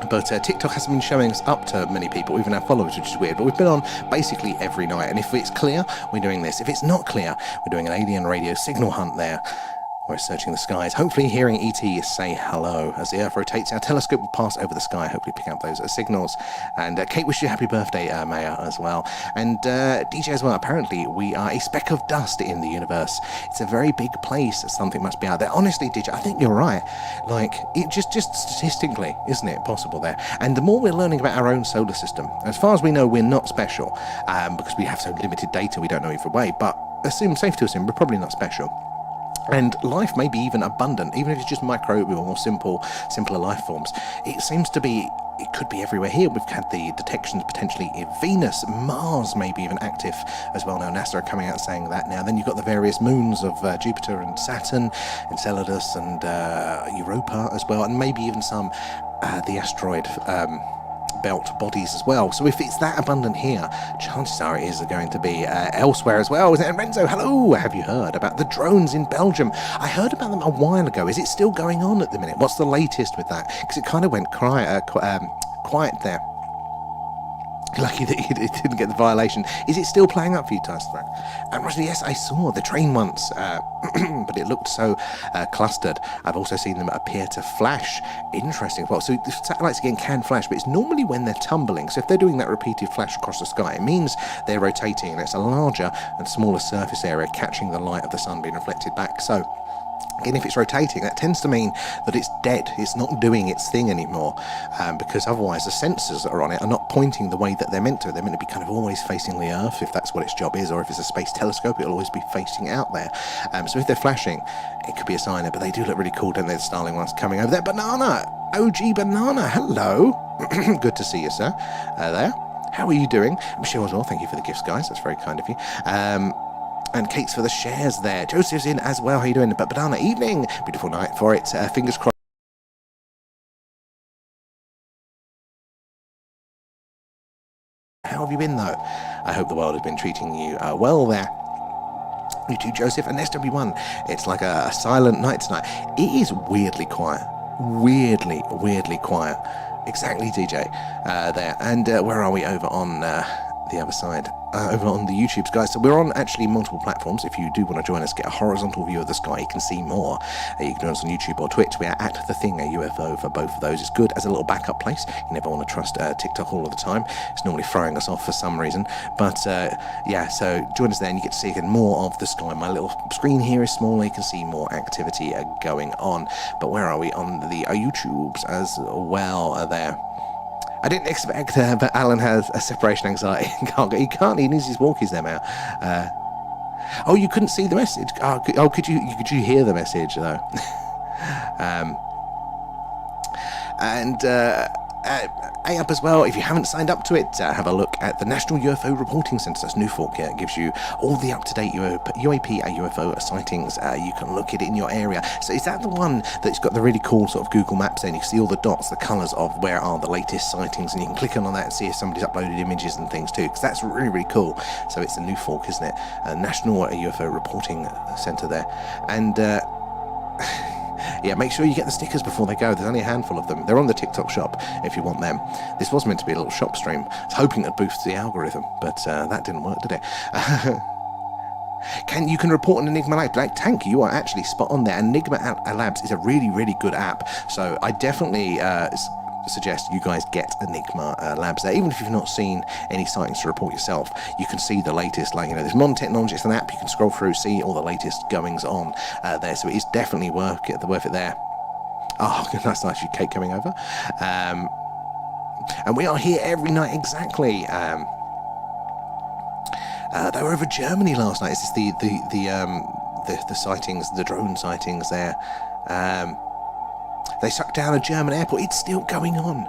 But TikTok hasn't been showing us up to many people, even our followers, which is weird. But we've been on basically every night. And if it's clear, we're doing this. If it's not clear, we're doing an alien radio signal hunt there. We're searching the skies, hopefully hearing ET say hello. As the Earth rotates, our telescope will pass over the sky, hopefully picking up those signals. And Kate wishes you a happy birthday, Maya, as well. And DJ as well, apparently we are a speck of dust in the universe. It's a very big place, something must be out there. Honestly, DJ, I think you're right. Like, it just statistically, isn't it possible there? And the more we're learning about our own solar system, as far as we know, we're not special, because we have so limited data, we don't know either way, but safe to assume we're probably not special. And life may be even abundant, even if it's just microbial or simpler life forms. It seems to be, it could be everywhere here. We've had the detections potentially in Venus, Mars may be even active as well now. NASA are coming out saying that now. Then you've got the various moons of Jupiter and Saturn, Enceladus and Europa as well, and maybe even some the asteroid belt bodies as well. So if it's that abundant here, chances are it is going to be elsewhere as well. And Renzo, hello, have you heard about the drones in Belgium? I heard about them a while ago. Is it still going on at the minute? What's the latest with that? Because it kind of went quiet there. Lucky that it didn't get the violation. Is it still playing up for you, Tyson? And Russian, yes, I saw the train once, but it looked so clustered. I've also seen them appear to flash. Interesting. Well, so the satellites again can flash, but it's normally when they're tumbling. So if they're doing that repeated flash across the sky, it means they're rotating, and it's a larger and smaller surface area catching the light of the sun being reflected back. So again, if it's rotating, that tends to mean that it's dead. It's not doing its thing anymore, because otherwise the sensors that are on it are not pointing the way that they're meant to. They're meant to be kind of always facing the Earth, if that's what its job is, or if it's a space telescope, it'll always be facing out there. So if they're flashing, it could be a sign, but they do look really cool, don't they, the Starling ones coming over there. Banana! OG Banana, hello! Good to see you, sir, there. How are you doing? Michelle as well, thank you for the gifts, guys. That's very kind of you. And Kate's for the shares there. Joseph's in as well. How you doing? But Banana, evening. Beautiful night for it. Fingers crossed. How have you been, though? I hope the world has been treating you well there. You too, Joseph, and SW1. It's like a silent night tonight. It is weirdly quiet. Weirdly quiet. Exactly, DJ, there. And where are we over on the other side? Over on the YouTubes, guys. So we're on actually multiple platforms. If you do want to join us, get a horizontal view of the sky, you can see more. You can join us on YouTube or Twitch. We are at The Thing, a UFO for both of those. It's good as a little backup place. You never want to trust TikTok all of the time. It's normally throwing us off for some reason. But yeah, so join us there and you get to see again more of the sky. My little screen here is smaller. You can see more activity going on. But where are we on the YouTubes as well there? I didn't expect, but Alan has a separation anxiety. He can't. He needs his walkies there now. Oh, you couldn't see the message. Oh, could you hear the message though? A up as well. If you haven't signed up to it, have a look at the National UFO Reporting Centre. That's Norfolk. It gives you all the up-to-date UAP and UFO sightings. You can look at it in your area. So is that the one that's got the really cool sort of Google Maps and you see all the dots, the colours of where are the latest sightings, and you can click on that and see if somebody's uploaded images and things too, because that's really cool. So it's the Norfolk, isn't it? National UFO Reporting Centre there. And yeah, make sure you get the stickers before they go. There's only a handful of them. They're on the TikTok shop if you want them. This was meant to be a little shop stream. I was hoping it boosts the algorithm, but that didn't work, did it? You can report an Enigma Lab. Like, Tank, you are actually spot on there. Enigma Labs is a really good app. So I definitely suggest you guys get Enigma Labs there. Even if you've not seen any sightings to report yourself, you can see the latest. Like, you know, there's modern technology. It's an app you can scroll through, see all the latest goings on there. So it is definitely worth it there. Oh, that's nice. You Kate coming over. And we are here every night exactly. They were over Germany last night. Is this the sightings, the drone sightings there? They sucked down a German airport. It's still going on.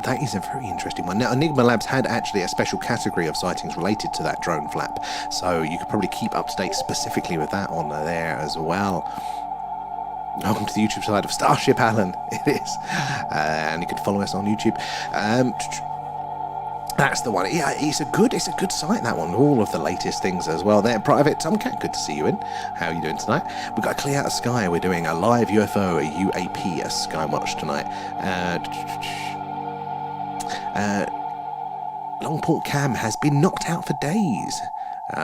That is a very interesting one. Now, Enigma Labs had actually a special category of sightings related to that drone flap, so you could probably keep up to date specifically with that on there as well. Welcome to the YouTube side of Starship, Alan. It is. And you can follow us on YouTube. That's the one. Yeah, it's a good site, that one. All of the latest things as well there. Private Tomcat, good to see you in. How are you doing tonight? We've got to clear out the sky. We're doing a live UFO, a UAP, a Skywatch tonight. Longport Cam has been knocked out for days.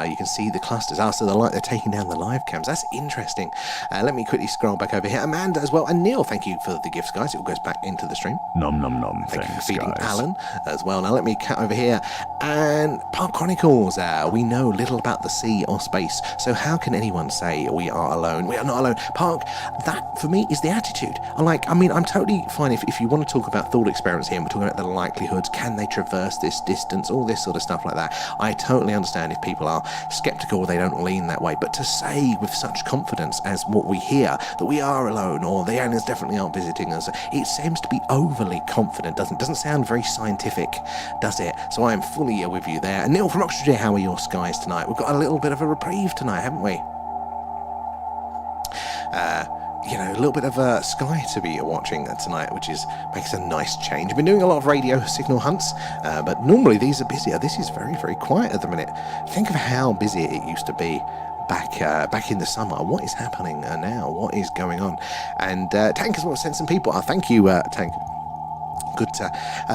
You can see the clusters. So they're taking down the live cams. That's interesting. Let me quickly scroll back over here. Amanda as well. And Neil, thank you for the gifts, guys. It all goes back into the stream. Nom nom nom. Thank you for feeding Alan as well. Now let me cut over here. And Park Chronicles. We know little about the sea or space. So how can anyone say we are alone? We are not alone. Park, that for me is the attitude. I'm totally fine if you want to talk about thought experiments here and we're talking about the likelihoods. Can they traverse this distance? All this sort of stuff like that. I totally understand if people are skeptical or they don't lean that way, but to say with such confidence as what we hear that we are alone or the aliens definitely aren't visiting us, it seems to be overly confident. Doesn't sound very scientific, does it? So I am fully with you there. And Neil from Oxfordshire, how are your skies tonight? We've got a little bit of a reprieve tonight, haven't we? A little bit of a sky to be watching tonight, which makes a nice change. I've been doing a lot of radio signal hunts, but normally these are busier. This is very quiet at the minute. Think of how busy it used to be back in the summer. What is happening now? What is going on? And Tank as well sent some people. Thank you, Tank. Good to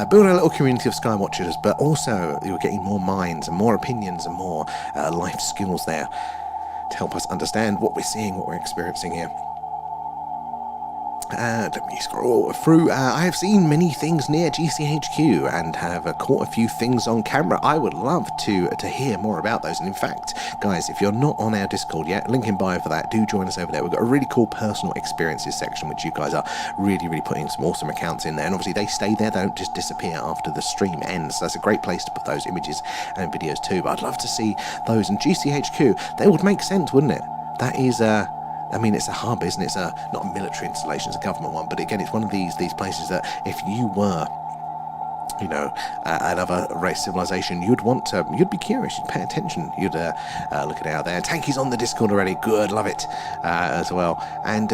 build a little community of Skywatchers, but also you're getting more minds and more opinions and more life skills there to help us understand what we're seeing, what we're experiencing here. Let me scroll through. I have seen many things near GCHQ and have caught a few things on camera. I would love to hear more about those. And in fact, guys, if you're not on our Discord yet, link in bio for that. Do join us over there. We've got a really cool personal experiences section, which you guys are really putting some awesome accounts in there. And obviously they stay there. They don't just disappear after the stream ends. So that's a great place to put those images and videos too. But I'd love to see those. And GCHQ, they would make sense, wouldn't it? That is it's a hub, isn't it? It's not a military installation, it's a government one, but again, it's one of these places that if you were you know, another race civilization, you'd want to, you'd be curious, you'd pay attention, you'd look at it out there. Tanky's on the Discord already, good, love it, as well. And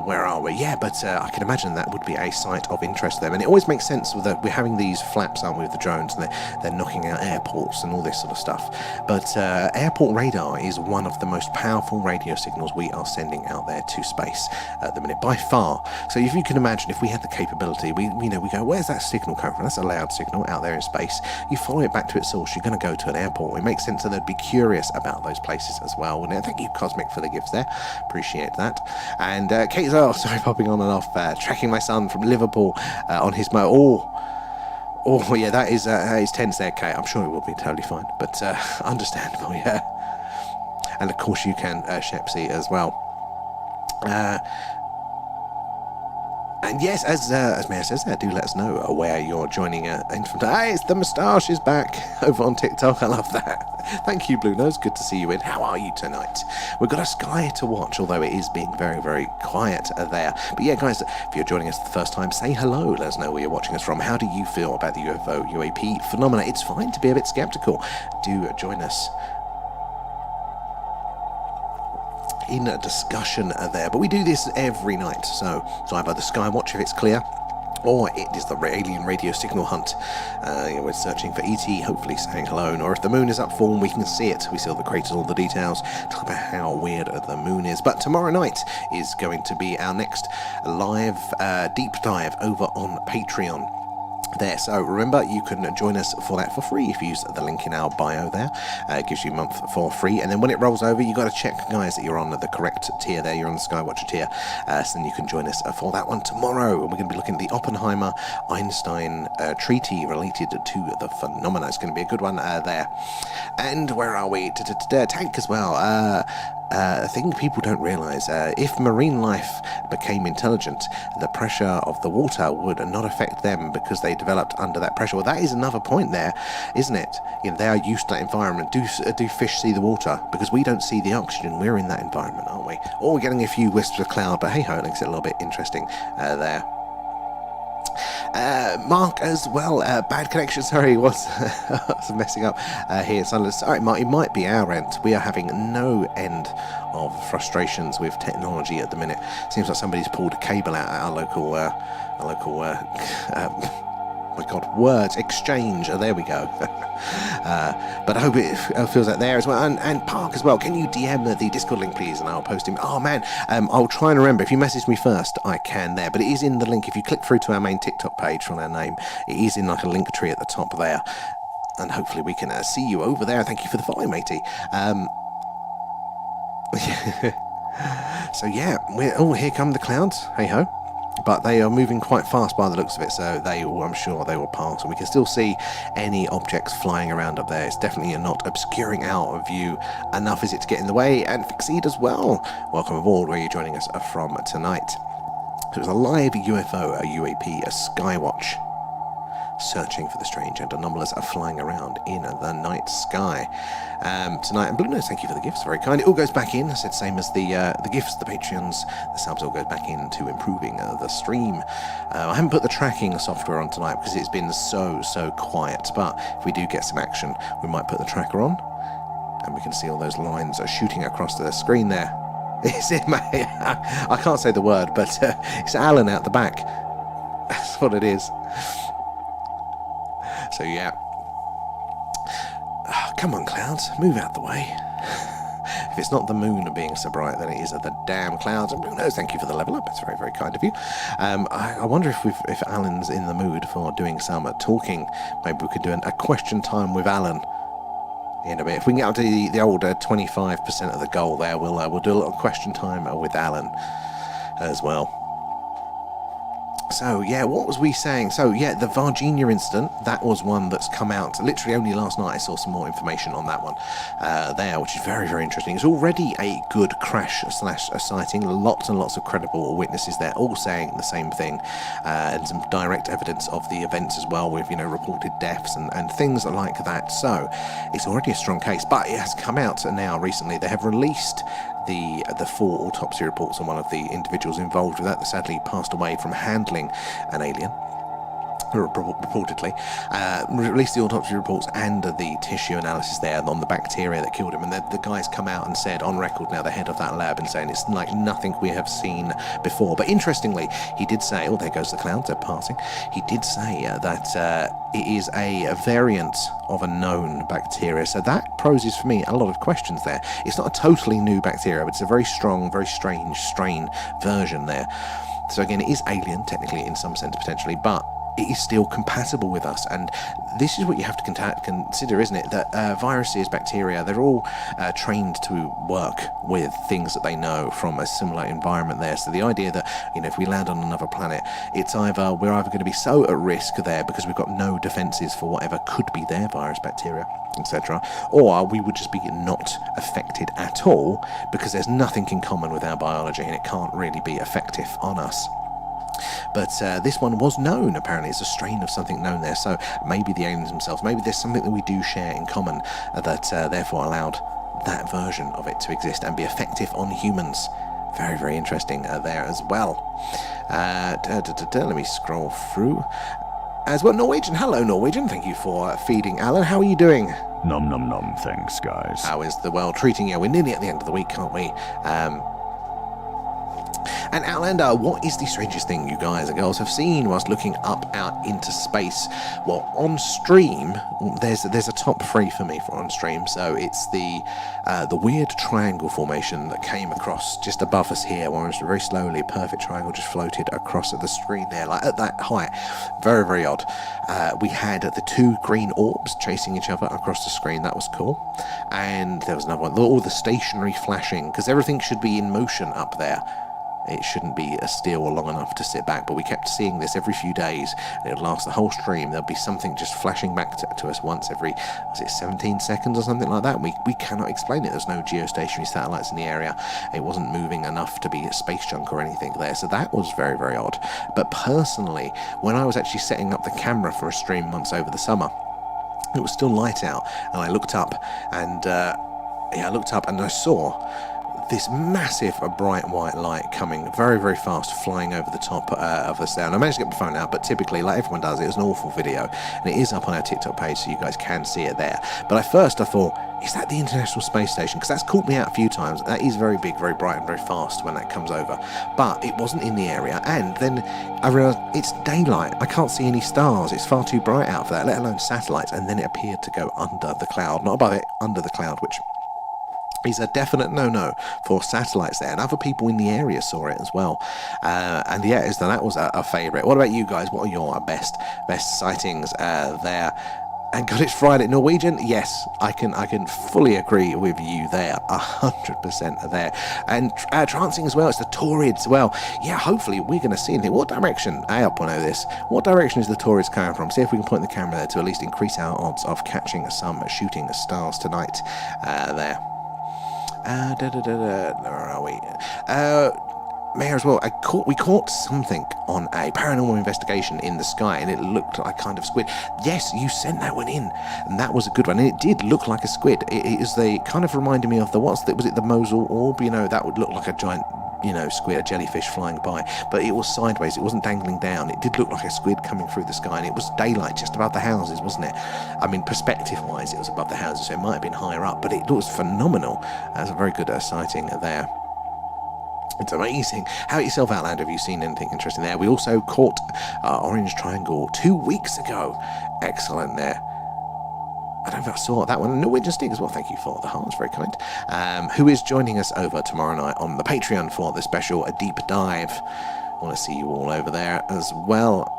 where are we? Yeah, but I can imagine that would be a site of interest to them. And it always makes sense with we're having these flaps, aren't we, with the drones, and they're knocking out airports and all this sort of stuff. But airport radar is one of the most powerful radio signals we are sending out there to space at the minute, by far. So if you can imagine, if we had the capability, we go, where's that signal coming from? That's a loud signal out there in space. You follow it back to its source, you're going to go to an airport. It makes sense that they'd be curious about those places as well. And thank you, Cosmic, for the gifts there. Appreciate that. And Kate as well, sorry, popping on and off, tracking my son from Liverpool on his Oh, yeah, that is tense there, Kate. I'm sure it will be totally fine, but understandable, yeah. And of course you can, Shepsy, as well. And yes, as Maya says there, do let us know where you're joining in from. Hey, it's the moustache is back over on TikTok. I love that. Thank you, Blue Nose. Good to see you in. How are you tonight? We've got a sky to watch, although it is being very, very quiet there. But yeah, guys, if you're joining us for the first time, say hello. Let us know where you're watching us from. How do you feel about the UFO, UAP phenomena? It's fine to be a bit skeptical. Do join us in a discussion there, but we do this every night, so it's either the Skywatch if it's clear, or it is the alien radio signal hunt. We're searching for ET, hopefully saying hello, or if the moon is up full and we can see it, we see all the craters, all the details, talk about how weird the moon is. But tomorrow night is going to be our next live deep dive over on Patreon there. So remember, you can join us for that for free if you use the link in our bio there. It gives you a month for free, and then when it rolls over, you got to check, guys, that you're on the correct tier there. You're on the Skywatcher tier, so then you can join us for that one tomorrow. And we're going to be looking at the Oppenheimer-Einstein treaty related to the phenomena. It's going to be a good one there. And where are we? Tank as well. A thing people don't realise, if marine life became intelligent, the pressure of the water would not affect them because they developed under that pressure. Well, that is another point there, isn't it? You know, they are used to that environment. Do fish see the water? Because we don't see the oxygen. We're in that environment, aren't we? Or we're getting a few wisps of cloud, but hey-ho, it makes it a little bit interesting there. Mark as well, bad connection, sorry, was messing up here. Sorry, Mark, it might be our end. We are having no end of frustrations with technology at the minute. Seems like somebody's pulled a cable out at our local my God, words exchange. There we go. But I hope it feels like there as well. And Park as well. Can you DM the Discord link, please? And I'll post him. Oh man, I'll try and remember. If you message me first, I can there. But it is in the link. If you click through to our main TikTok page from our name, it is in like a link tree at the top there. And hopefully we can see you over there. Thank you for the follow, matey. So yeah, here come the clouds. Hey ho. But they are moving quite fast by the looks of it, so I'm sure they will pass, and we can still see any objects flying around up there. It's definitely not obscuring our view enough, is it, to get in the way. And Fixeed as well, welcome aboard. Where are you joining us from tonight? So it was a live UFO, a UAP, a Skywatch, searching for the strange and anomalous are flying around in the night sky tonight. And Blue Nose, thank you for the gifts, very kind. It all goes back in. I said same as the gifts, the Patreons, the subs all goes back into improving the stream. I haven't put the tracking software on tonight because it's been so quiet, but if we do get some action, we might put the tracker on and we can see all those lines are shooting across the screen there. Is it, mate? I can't say the word, but it's Alan out the back. That's what it is. So yeah, come on, clouds, move out the way. If it's not the moon being so bright, then it is the damn clouds. And Blue Nose, thank you for the level up. It's very, very kind of you. I wonder if Alan's in the mood for doing some talking. Maybe we could do a question time with Alan. If we can get up to the old 25% of the goal there, we'll do a little question time with Alan as well. So yeah, what was we saying? So yeah, the Virginia incident, that was one that's come out literally only last night. I saw some more information on that one there, which is very, very interesting. It's already a good crash / a sighting. Lots and lots of credible witnesses there, all saying the same thing, and some direct evidence of the events as well, with reported deaths and things like that. So it's already a strong case, but it has come out now recently. They have released the full autopsy reports on one of the individuals involved with that sadly passed away from handling an alien. reportedly, released the autopsy reports and the tissue analysis there on the bacteria that killed him, and the guys come out and said on record now, the head of that lab, and saying it's like nothing we have seen before. But interestingly, he did say, oh, there goes the cloud, they're passing, he did say that it is a variant of a known bacteria, so that poses for me a lot of questions there. It's not a totally new bacteria, but it's a very strong, very strange strain version there. So again, it is alien technically in some sense potentially, but it is still compatible with us, and this is what you have to consider, isn't it? That viruses, bacteria, they're all trained to work with things that they know from a similar environment there. So the idea that, you know, if we land on another planet, it's either we're either going to be so at risk there because we've got no defences for whatever could be there, virus, bacteria, etc., or we would just be not affected at all because there's nothing in common with our biology and it can't really be effective on us. But this one was known, apparently. It's a strain of something known there, so maybe the aliens themselves, maybe there's something that we do share in common that therefore allowed that version of it to exist and be effective on humans. Very, very interesting there as well. Let me scroll through. As well, Norwegian. Hello, Norwegian. Thank you for feeding Alan. How are you doing? Nom nom nom, thanks, guys. How is the world treating you? We're nearly at the end of the week, aren't we? And Outlander, what is the strangest thing you guys and girls have seen whilst looking up out into space? Well, on stream, there's a top 3 for me for on stream. So it's the weird triangle formation that came across just above us here, where it's very slowly, a perfect triangle just floated across the screen there, like at that height. Very, very odd. We had the 2 green orbs chasing each other across the screen. That was cool. And there was another one, all the stationary flashing, because everything should be in motion up there. It shouldn't be still or long enough to sit back, but we kept seeing this every few days, and it would last the whole stream. There'll be something just flashing back to us once every, was it 17 seconds or something like that? We cannot explain it. There's no geostationary satellites in the area. It wasn't moving enough to be space junk or anything there, so that was very, very odd. But personally, when I was actually setting up the camera for a stream once over the summer, it was still light out, and I looked up, and I saw this massive bright white light coming very, very fast, flying over the top of us there. And I managed to get my phone out, but typically, like everyone does, it was an awful video, and it is up on our TikTok page, so you guys can see it there. But at first I thought, is that the International Space Station? Because that's caught me out a few times. That is very big, very bright, and very fast when that comes over. But it wasn't in the area, and then I realised it's daylight. I can't see any stars. It's far too bright out for that, let alone satellites. And then it appeared to go under the cloud, not above it, under the cloud, which is a definite no-no for satellites there, and other people in the area saw it as well. And yeah, that was a favourite. What about you guys? What are your best sightings there? And God, it's Friday. Norwegian, yes, I can fully agree with you there, 100% there. And trancing as well, it's the Taurids. Well, yeah, hopefully we're going to see anything. What direction, I want to know this, what direction is the Taurids coming from? See if we can point the camera there to at least increase our odds of catching some shooting stars tonight there. Where are we? Mayor as well. We caught something on a paranormal investigation in the sky, and it looked like kind of squid. Yes, you sent that one in, and that was a good one. And it did look like a squid. It is the kind of reminded me of was it the Mosul orb? You know, that would look like a giant, you know, squid, a jellyfish flying by, but it was sideways. It wasn't dangling down. It did look like a squid coming through the sky, and it was daylight just above the houses, wasn't it? I mean, perspective-wise, it was above the houses, so it might have been higher up, but it looks phenomenal. That's a very good sighting there. It's amazing. How about yourself, Outlander? Have you seen anything interesting there? We also caught Orange Triangle 2 weeks ago. Excellent there. I don't know if I saw that one. Norwegian Stig as well. Thank you for the hearts, very kind. Who is joining us over tomorrow night on the Patreon for the special deep dive. I want to see you all over there as well.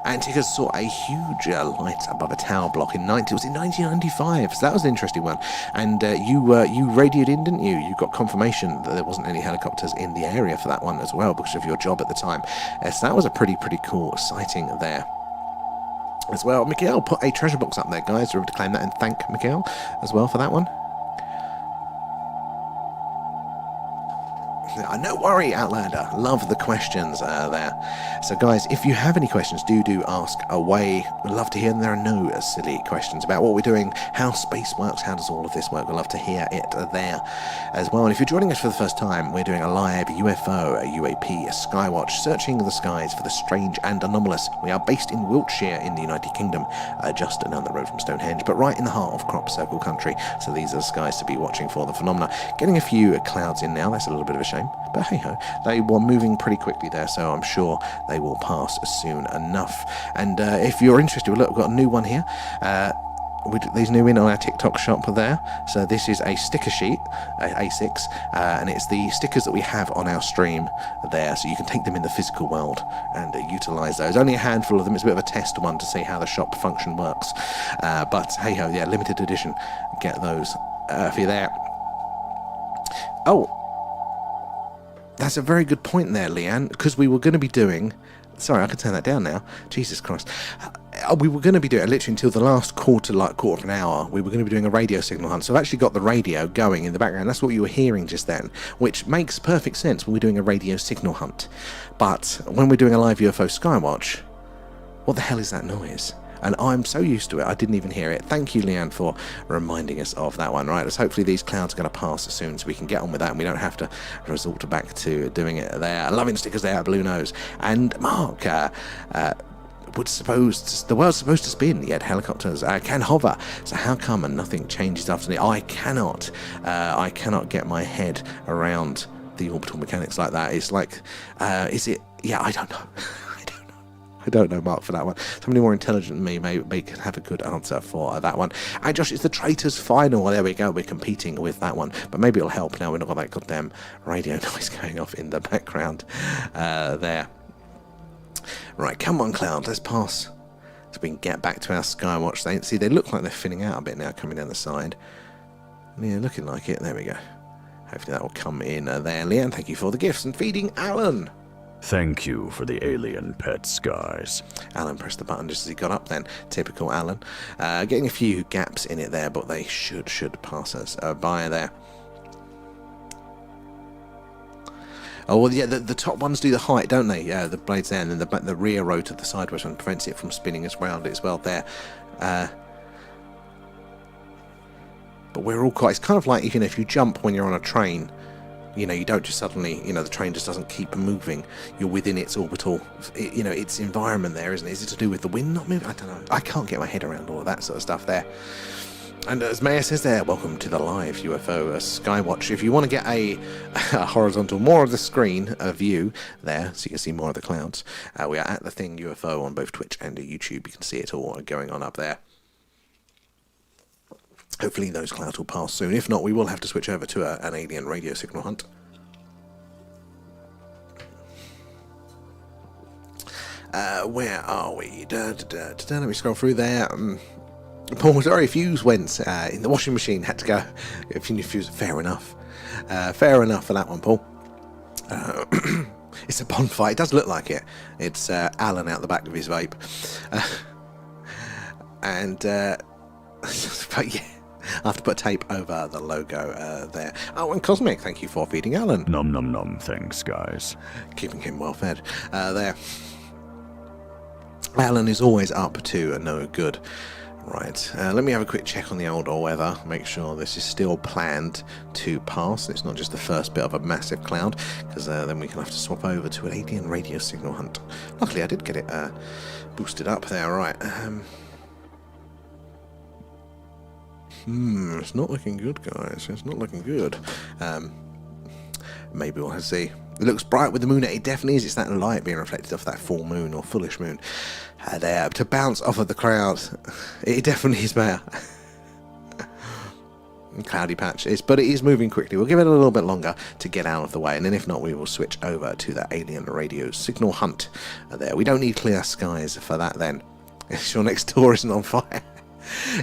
Antigas saw a huge light above a tower block in 1995, so that was an interesting one. And you radioed in, didn't you? You got confirmation that there wasn't any helicopters in the area for that one as well, because of your job at the time. So that was a pretty cool sighting there as well. Mikhail put a treasure box up there, guys. Remember to claim that and thank Mikhail as well for that one. No worry, Outlander. Love the questions there. So, guys, if you have any questions, do ask away. We'd love to hear them. There are no silly questions about what we're doing, how space works, how does all of this work. We'd love to hear it there as well. And if you're joining us for the first time, we're doing a live UFO, a UAP, a Skywatch, searching the skies for the strange and anomalous. We are based in Wiltshire in the United Kingdom, just down the road from Stonehenge, but right in the heart of crop circle country. So these are the skies to be watching for the phenomena. Getting a few clouds in now. That's a little bit of a shame, but hey ho, they were moving pretty quickly there, so I'm sure they will pass soon enough. And if you're interested, look, we've got a new one here. These new in on our TikTok shop there. So this is a sticker sheet, A6, and it's the stickers that we have on our stream there, so you can take them in the physical world and utilise those. Only a handful of them. It's a bit of a test one to see how the shop function works. But hey ho, yeah, limited edition. Get those for you there. Oh, that's a very good point there, Leanne, because we were going to be doing... Sorry, I can turn that down now. Jesus Christ. We were going to be doing, literally until the last quarter of an hour, we were going to be doing a radio signal hunt. So I've actually got the radio going in the background. That's what you were hearing just then, which makes perfect sense when we're doing a radio signal hunt. But when we're doing a live UFO Skywatch, what the hell is that noise? And I'm so used to it, I didn't even hear it. Thank you, Leanne, for reminding us of that one. Right, let's hopefully these clouds are going to pass soon so we can get on with that and we don't have to resort back to doing it there. Loving stickers there, Blue Nose. And Mark, the world's supposed to spin, yet helicopters can hover. So how come nothing changes after the... I cannot get my head around the orbital mechanics like that. It's like, is it... Yeah, I don't know. I don't know, Mark, for that one. Somebody more intelligent than me may can have a good answer for that one. And Josh, it's the Traitors Final. Well, there we go. We're competing with that one. But maybe it'll help now. We've not got that goddamn radio noise going off in the background there. Right, come on, cloud. Let's pass so we can get back to our Skywatch. See, they look like they're thinning out a bit now coming down the side. Yeah, looking like it. There we go. Hopefully that will come in there. Leanne, thank you for the gifts and feeding Alan. Thank you for the alien pets, guys. Alan pressed the button just as he got up then. Typical Alan. Getting a few gaps in it there, but they should pass us by there. Oh, well, yeah, the top ones do the height, don't they? Yeah, the blades there, and then the rear rotor, the sideways one, prevents it from spinning us round as well there. But we're all quite... It's kind of like, if you jump when you're on a train... You don't just suddenly, the train just doesn't keep moving. You're within its orbital, its environment there, isn't it? Is it to do with the wind not moving? I don't know. I can't get my head around all of that sort of stuff there. And as Maya says there, welcome to the live UFO Skywatch. If you want to get a horizontal, more of the screen view there, so you can see more of the clouds, we are at the Thing UFO on both Twitch and YouTube. You can see it all going on up there. Hopefully those clouds will pass soon. If not, we will have to switch over to an alien radio signal hunt. Where are we? Let me scroll through there. Paul, sorry, fuse went in the washing machine. Had to go. Fuse, fair enough. Fair enough for that one, Paul. It's a bonfire. It does look like it. It's Alan out the back of his vape. But yeah. I have to put tape over the logo there. Oh, and Cosmic, thank you for feeding Alan. Nom nom nom, thanks, guys. Keeping him well fed there. Alan is always up to no good. Right, let me have a quick check on the old weather, make sure this is still planned to pass. It's not just the first bit of a massive cloud, because then we can have to swap over to an alien radio signal hunt. Luckily, I did get it boosted up there, right. It's not looking good, guys. It's not looking good. Maybe we'll have to see. It looks bright with the moon. It definitely is. It's that light being reflected off that full moon or fullish moon. There, to bounce off of the clouds. It definitely is better. Cloudy patch is, but it is moving quickly. We'll give it a little bit longer to get out of the way, and then if not, we will switch over to the alien radio signal hunt. There, we don't need clear skies for that. Then, your next door isn't on fire.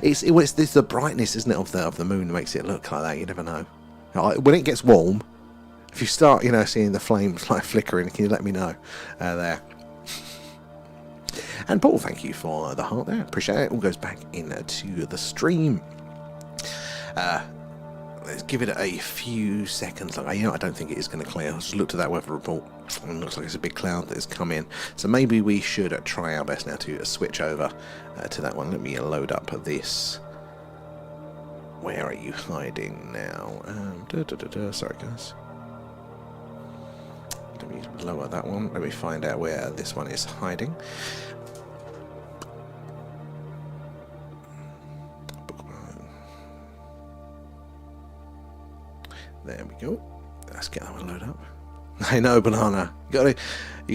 It's the brightness, isn't it, of the moon that makes it look like that. You never know. When it gets warm, if you start, seeing the flames like flickering, can you let me know there? And Paul, thank you for the heart there. Appreciate it. It all goes back into the stream. let's give it a few seconds. Like, I don't think it is going to clear. I just looked at that weather report and it looks like it's a big cloud that has come in. So maybe we should try our best now to switch over to that one. Let me load up this. Where are you hiding now? Sorry, guys. Let me lower that one. Let me find out where this one is hiding. There we go. Let's get that one loaded up. I know, Banana. You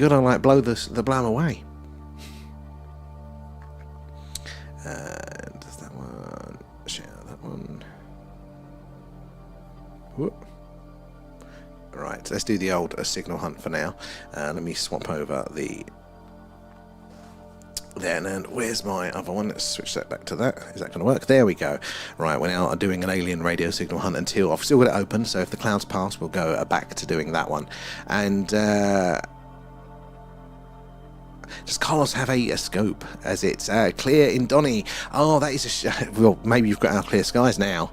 gotta like blow the blam away. And there's that one. Share that one. Whoop. Right, let's do the old signal hunt for now. Let me swap over the. Then, and where's my other one? Let's switch that back to that. Is that going to work? There we go. Right, we're now doing an alien radio signal hunt until I've still got it open, so if the clouds pass, we'll go back to doing that one. And does Carlos have a scope as it's clear in Donny? Oh, that is well, maybe you've got our clear skies now.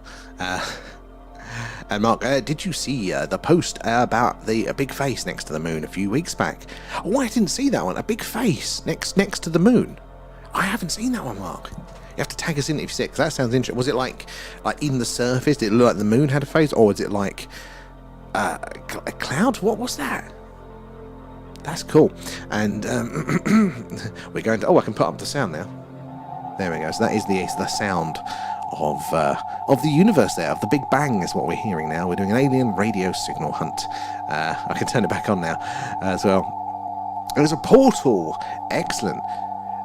And Mark, did you see the post about the big face next to the moon a few weeks back? Oh, I didn't see that one. A big face next to the moon. I haven't seen that one, Mark. You have to tag us in if you see it, 'cause that sounds interesting. Was it like in the surface? Did it look like the moon had a face, or was it like a cloud? What was that? That's cool. And we're going to. Oh, I can put up the sound now. There we go. So that is the sound of the universe there, of the Big Bang is what we're hearing now. We're doing an alien radio signal hunt. I can turn it back on now as well. There's a portal. Excellent.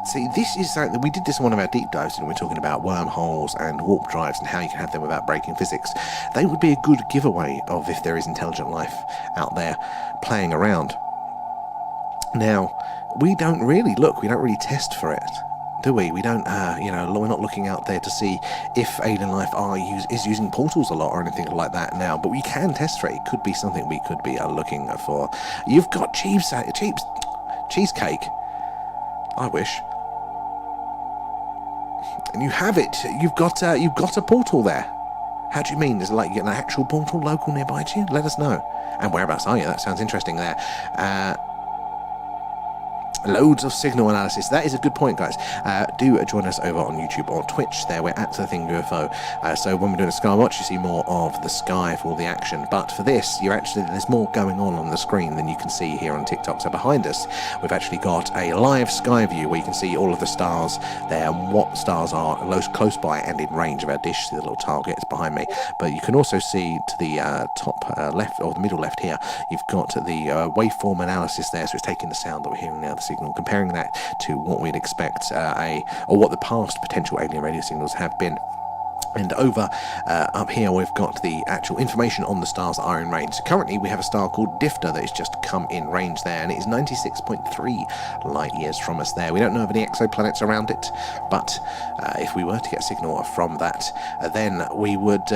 See, this is something we did this in one of our deep dives, and we're talking about wormholes and warp drives and how you can have them without breaking physics. They would be a good giveaway of if there is intelligent life out there playing around. Now, we don't really test for it, do we? We don't, we're not looking out there to see if alien life is using portals a lot or anything like that now, but we can test for it. It could be something we could be looking for. You've got cheesecake. I wish. And you have it. You've got a portal there. How do you mean? Is it like you get an actual portal local nearby to you? Let us know. And whereabouts are you? That sounds interesting there. Loads of signal analysis. That is a good point, guys. Do join us over on YouTube or Twitch. There, we're at The Thing UFO. So when we're doing a Skywatch, you see more of the sky for all the action. But for this, there's more going on the screen than you can see here on TikTok. So behind us, we've actually got a live sky view where you can see all of the stars there and what stars are close by and in range of our dish. See the little targets behind me. But you can also see to the top left, or the middle left here, you've got the waveform analysis there. So it's taking the sound that we're hearing now, the signal, comparing that to what we'd expect or what the past potential alien radio signals have been. And over up here we've got the actual information on the stars that are in range. So currently we have a star called Difter that has just come in range there, and it is 96.3 light years from us there. We don't know of any exoplanets around it, but if we were to get a signal from that, then we would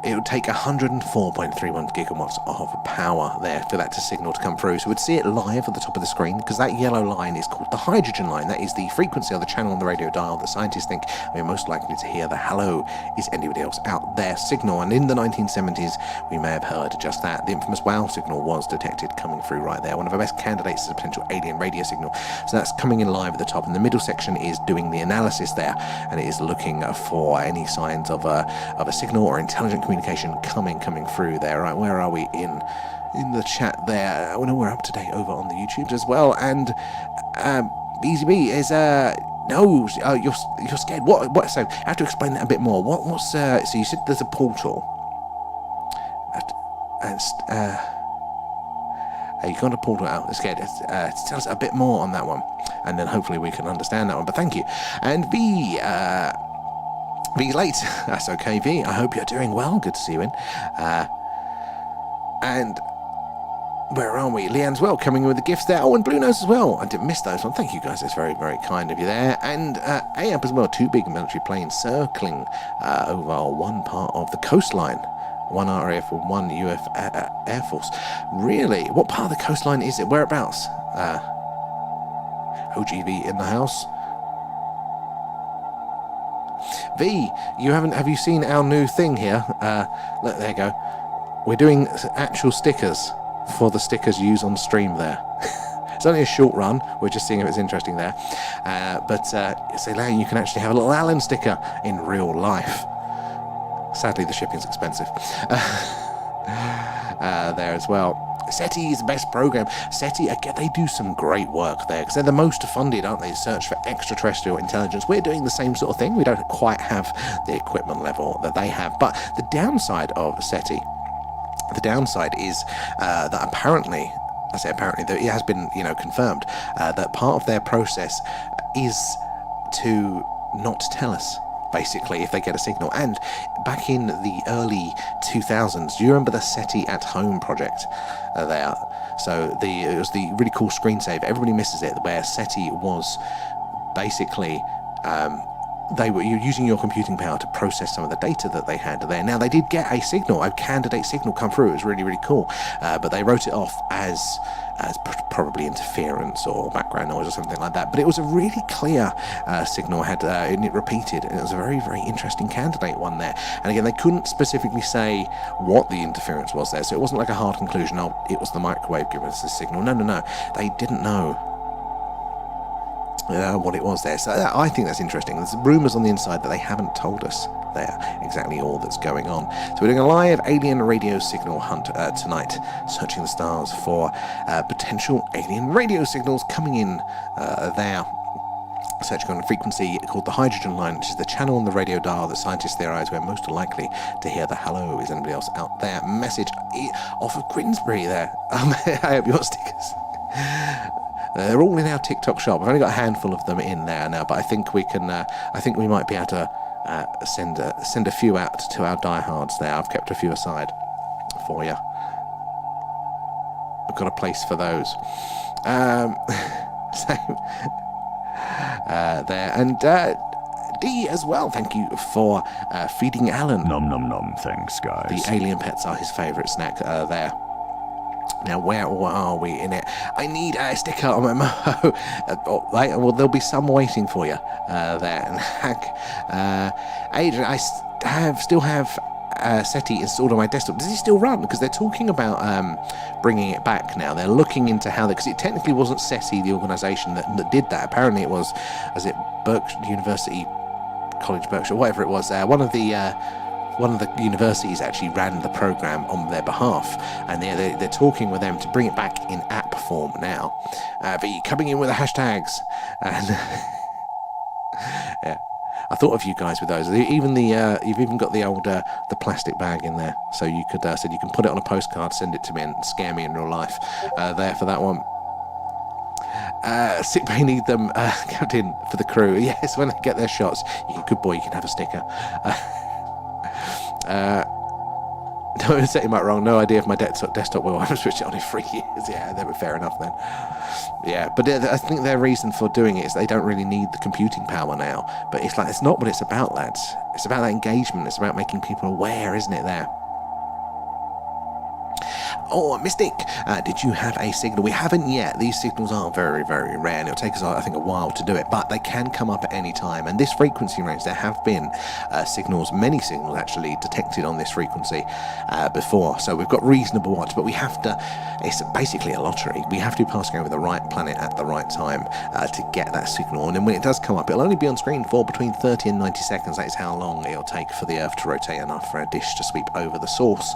it would take 104.31 gigawatts of power there for that signal to come through. So we'd see it live at the top of the screen, because that yellow line is called the hydrogen line. That is the frequency of the channel on the radio dial that scientists think we're most likely to hear the hello, is anybody else out there signal. And in the 1970s, we may have heard just that. The infamous wow signal was detected coming through right there. One of our best candidates is a potential alien radio signal. So that's coming in live at the top. And the middle section is doing the analysis there, and it is looking for any signs of a signal or intelligent communication coming through there. Right, where are we in the chat there? I know we're up to date over on the YouTube as well. And BZB is no, you're scared. What? So I have to explain that a bit more. What's so you said there's a portal. You got a portal out. It's scared. Tell us a bit more on that one, and then hopefully we can understand that one. But thank you. And V late. That's okay, V. I hope you're doing well. Good to see you in. And where are we? Leanne's well, coming in with the gifts there. Oh, and Blue Nose as well. I didn't miss those one. Thank you guys. That's very, very kind of you there. And AMP as well. 2 big military planes circling over one part of the coastline. One RAF and one UF Air Force. Really? What part of the coastline is it? Whereabouts? OGV in the house. V, have you seen our new thing here? Look, there you go. We're doing actual stickers for the stickers you use on stream there. It's only a short run. We're just seeing if it's interesting there. But so now you can actually have a little Alan sticker in real life. Sadly, the shipping's expensive. There as well. SETI is the best program. SETI, again, they do some great work there because they're the most funded, aren't they? Search for extraterrestrial intelligence. We're doing the same sort of thing. We don't quite have the equipment level that they have. But the downside of SETI, the downside is that apparently, I say apparently, that it has been, confirmed that part of their process is to not tell us, basically, if they get a signal. And back in the early 2000s, do you remember the SETI at Home project there? So it was the really cool screensaver. Everybody misses it, where SETI was basically you're using your computing power to process some of the data that they had there. Now, they did get a signal, a candidate signal come through. It was really, really cool. But they wrote it off as probably interference or background noise or something like that. But it was a really clear signal, and it repeated. And it was a very, very interesting candidate one there. And again, they couldn't specifically say what the interference was there. So it wasn't like a hard conclusion, it was the microwave giving us the signal. No. They didn't know what it was there. So I think that's interesting. There's rumours on the inside that they haven't told us there exactly all that's going on. So we're doing a live alien radio signal hunt tonight, searching the stars for potential alien radio signals coming in there. Searching on a frequency called the hydrogen line, which is the channel on the radio dial that scientists theorise we're most likely to hear the hello, is anybody else out there message off of Grimsbury there. I hope your stickers. They're all in our TikTok shop. I've only got a handful of them in there now, but I think we can. I think we might be able to send a few out to our diehards there. I've kept a few aside for you. I've got a place for those. So there, and D as well. Thank you for feeding Alan. Nom nom nom. Thanks, guys. The alien pets are his favourite snack there. Now, where are we in it? I need a sticker on my Moho. Well, there'll be some waiting for you there. And Adrian, I still have SETI installed on my desktop. Does it still run? Because they're talking about bringing it back now. They're looking into how because it technically wasn't SETI, the organisation that did that. Apparently, it was Berkshire University College Berkshire, whatever it was. One of the universities actually ran the program on their behalf, and they're talking with them to bring it back in app form now. But coming in with the hashtags, and yeah, I thought of you guys with those. Even you've even got the old the plastic bag in there, so you could said you can put it on a postcard, send it to me, and scare me in real life. There for that one. Sick bay need them, Captain, for the crew. Yes, when they get their shots, good boy, you can have a sticker. Don't set him out wrong. No idea if my desktop will. I haven't switched it on in 3 years. Yeah, that would fair enough then. Yeah, but I think their reason for doing it is they don't really need the computing power now. But it's not what it's about, lads. It's about that engagement. It's about making people aware, isn't it? There. Oh, Mystic, did you have a signal? We haven't yet. These signals are very, very rare, and it'll take us, I think, a while to do it, but they can come up at any time. And this frequency range, there have been many signals actually detected on this frequency before. So we've got reasonable odds, but we have to, it's basically a lottery. We have to be passing over the right planet at the right time to get that signal. And then when it does come up, it'll only be on screen for between 30 and 90 seconds. That is how long it'll take for the Earth to rotate enough for a dish to sweep over the source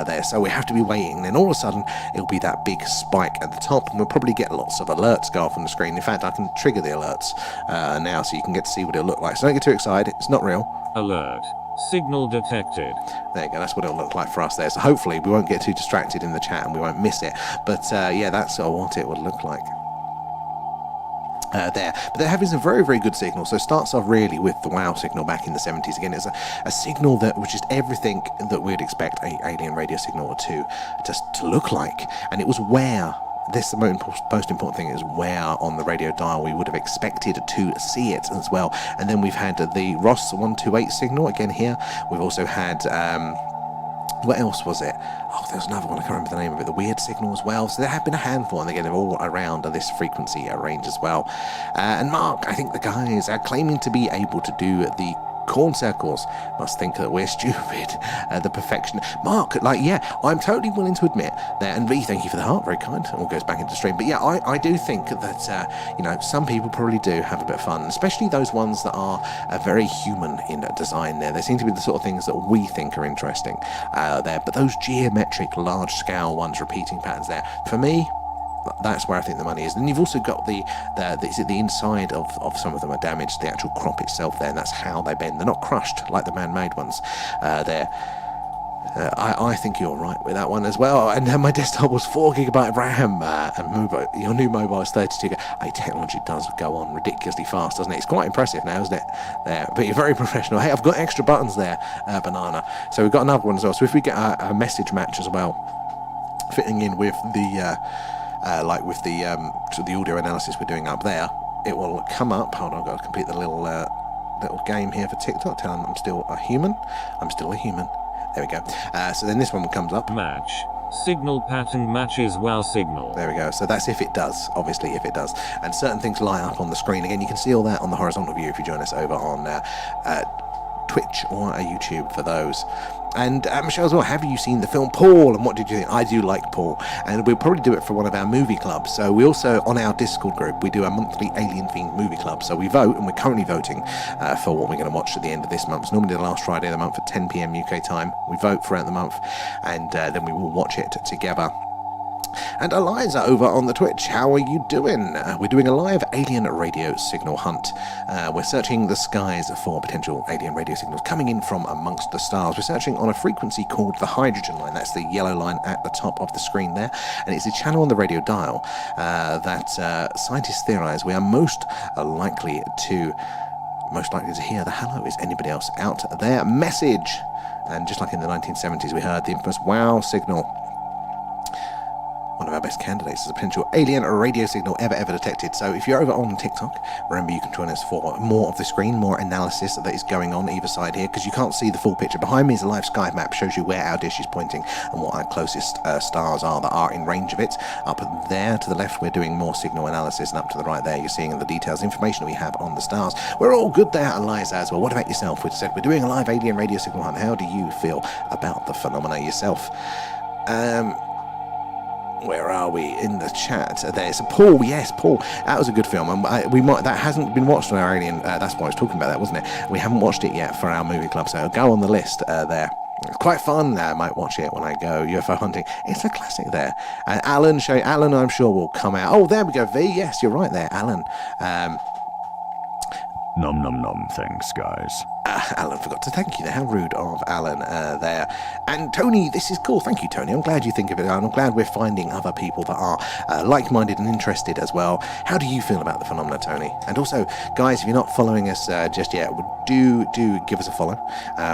there. So we have to be waiting. Then all of a sudden, it'll be that big spike at the top, and we'll probably get lots of alerts go off on the screen. In fact, I can trigger the alerts now, so you can get to see what it'll look like. So don't get too excited. It's not real. Alert. Signal detected. There you go. That's what it'll look like for us there. So hopefully we won't get too distracted in the chat and we won't miss it. But yeah, that's what it would look like. There. But they're having some very, very good signals. So it starts off really with the WOW signal back in the 70s. Again, it's a signal that was just everything that we'd expect an alien radio signal to look like. And it was where, this is the most important thing, is where on the radio dial we would have expected to see it as well. And then we've had the Ross 128 signal again here. We've also had... what else was it? Oh, there was another one, I can't remember the name of it. The weird signal as well. So there have been a handful, and again, they're all around this frequency range as well. And Mark, I think the guys are claiming to be able to do the Corn circles must think that we're stupid. The perfection. Mark, I'm totally willing to admit that. And V, thank you for the heart, very kind. It all goes back into the stream. But yeah, I do think that some people probably do have a bit of fun, especially those ones that are very human in design. There seem to be the sort of things that we think are interesting there. But those geometric, large scale ones, repeating patterns there, for me, that's where I think the money is. And you've also got the inside of some of them are damaged, the actual crop itself there, and that's how they bend. They're not crushed like the man-made ones there. I think you're right with that one as well. And my desktop was 4 GB of RAM, and your new mobile is 32 GB. Technology does go on ridiculously fast, doesn't it? It's quite impressive now, isn't it? There, but you're very professional. Hey, I've got extra buttons there, Banana. So we've got another one as well. So if we get a message match as well, fitting in with the the audio analysis we're doing up there, it will come up. Hold on, I've got to complete the little game here for TikTok. Tell them I'm still a human. I'm still a human. There we go. So then this one comes up. Match. Signal pattern matches WoW signal. There we go. So that's if it does, obviously, if it does. And certain things line up on the screen. Again, you can see all that on the horizontal view if you join us over on Twitch or YouTube for those. And Michelle as well, have you seen the film Paul, and what did you think? I do like Paul, and we'll probably do it for one of our movie clubs. So we also, on our Discord group, we do a monthly alien themed movie club. So we vote, and we're currently voting for what we're going to watch at the end of this month. It's normally the last Friday of the month at 10 PM UK time. We vote throughout the month, and then we will watch it together. And Eliza over on the Twitch, how are you doing? We're doing a live alien radio signal hunt. We're searching the skies for potential alien radio signals coming in from amongst the stars. We're searching on a frequency called the hydrogen line. That's the yellow line at the top of the screen there. And it's a channel on the radio dial that scientists theorize we are most likely to hear the hello. Is anybody else out there message? And just like in the 1970s, we heard the infamous wow signal. One of our best candidates is a potential alien radio signal ever detected. So if you're over on TikTok, remember you can join us for more of the screen, more analysis that is going on either side here, because you can't see the full picture. Behind me is a live sky map, shows you where our dish is pointing and what our closest stars are that are in range of it. Up there to the left, we're doing more signal analysis, and up to the right there, you're seeing the details, information we have on the stars. We're all good there, Eliza, as well. What about yourself? We said we're doing a live alien radio signal hunt. How do you feel about the phenomena yourself? Where are we in the chat? There's Paul. Yes, Paul. That was a good film, and that hasn't been watched on our Alien. That's why I was talking about that, wasn't it? We haven't watched it yet for our movie club, so go on the list there. It's quite fun. I might watch it when I go UFO hunting. It's a classic there. And Alan, I'm sure will come out. Oh, there we go. V. Yes, you're right there, Alan. Nom nom nom, thanks guys. Alan forgot to thank you there. How rude of Alan there. And Tony, this is cool. Thank you, Tony. I'm glad you think of it. I'm glad we're finding other people that are like-minded and interested as well. How do you feel about the phenomena, Tony? And also, guys, if you're not following us just yet, do give us a follow.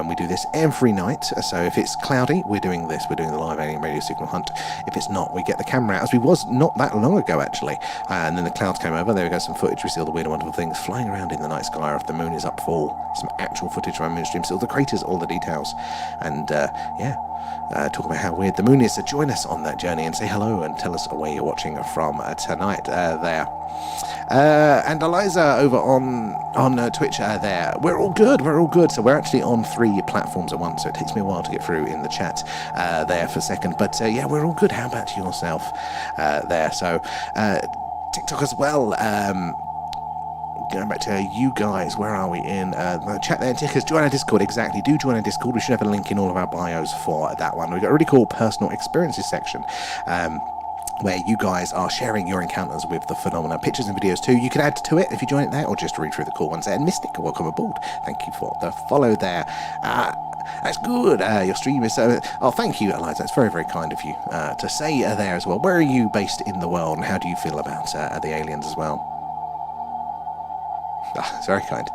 We do this every night. So if it's cloudy, we're doing this. We're doing the live alien radio signal hunt. If it's not, we get the camera out, as we was not that long ago, actually. And then the clouds came over. There we go, some footage. We see all the weird and wonderful things flying around in the night sky. If the moon is up full, some actual footage from our moon stream, so all the craters, all the details, and talk about how weird the moon is. So join us on that journey and say hello and tell us where you're watching from tonight there. And Eliza over on Twitch there. We're all good. So we're actually on 3 platforms at once, so it takes me a while to get through in the chat there for a second. But we're all good. How about yourself there? So TikTok as well. Going back to you guys, where are we in the chat there? Tickers, join our Discord. Exactly, do join our Discord. We should have a link in all of our bios for that one. We've got a really cool personal experiences section where you guys are sharing your encounters with the phenomena, pictures and videos too. You can add to it if you join it there, or just read through the cool ones there. And Mystic, welcome aboard. Thank you for the follow there. That's good. Your stream is thank you, Eliza. That's very, very kind of you to say there as well. Where are you based in the world, and how do you feel about the aliens as well? It's very kind.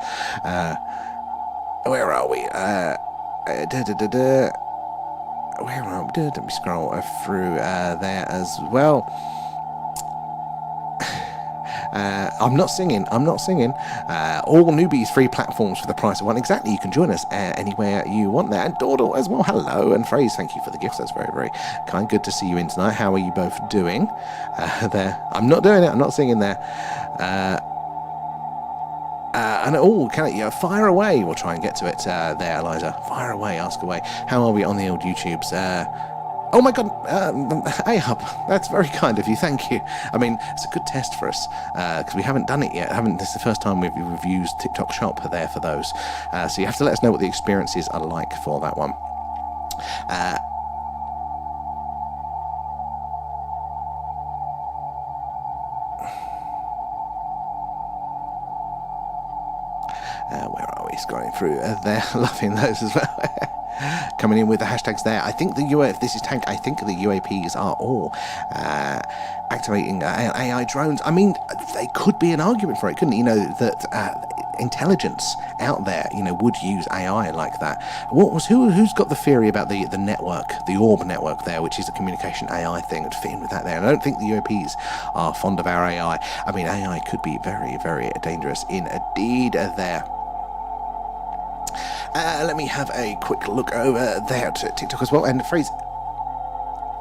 Where are we? Where are we? Let me scroll through there as well. I'm not singing. All newbies, 3 platforms for the price of 1. Exactly. You can join us anywhere you want there. And Dordle as well. Hello. And Phrase, thank you for the gifts. That's very, very kind. Good to see you in tonight. How are you both doing there? I'm not doing it. I'm not singing there. And fire away. We'll try and get to it there, Eliza. Fire away, ask away. How are we on the old YouTubes? Oh my God, Ahab, that's very kind of you, thank you. I mean, it's a good test for us, because we haven't done it yet. This is the first time we've used TikTok Shop there for those. So you have to let us know what the experiences are like for that one. Where are we? Scrolling through there, loving those as well. Coming in with the hashtags there. I think if this is Tank, I think the UAPs are all activating AI drones. I mean, they could be an argument for it, couldn't it? You know, that intelligence out there, you know, would use AI like that. Who's got the theory about the network, the Orb network there, which is a communication AI thing, would fit in with that there. And I don't think the UAPs are fond of our AI. I mean, AI could be very, very dangerous indeed there. Let me have a quick look over there to TikTok as well. And Phrase.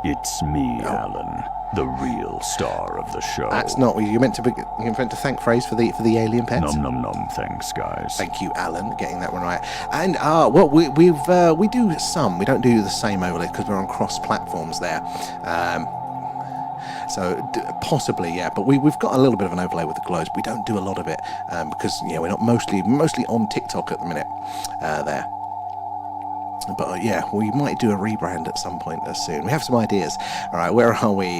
It's me, Alan, the real star of the show. That's not what you meant to be. You meant to thank Phrase for the alien pets. Nom nom nom. Thanks, guys. Thank you, Alan, getting that one right. And we do some. We don't do the same overlay because we're on cross platforms there. So possibly, yeah, but we've got a little bit of an overlay with the globes. We don't do a lot of it because we're not mostly on TikTok at the minute there. But yeah, we might do a rebrand at some point soon. We have some ideas. All right, where are we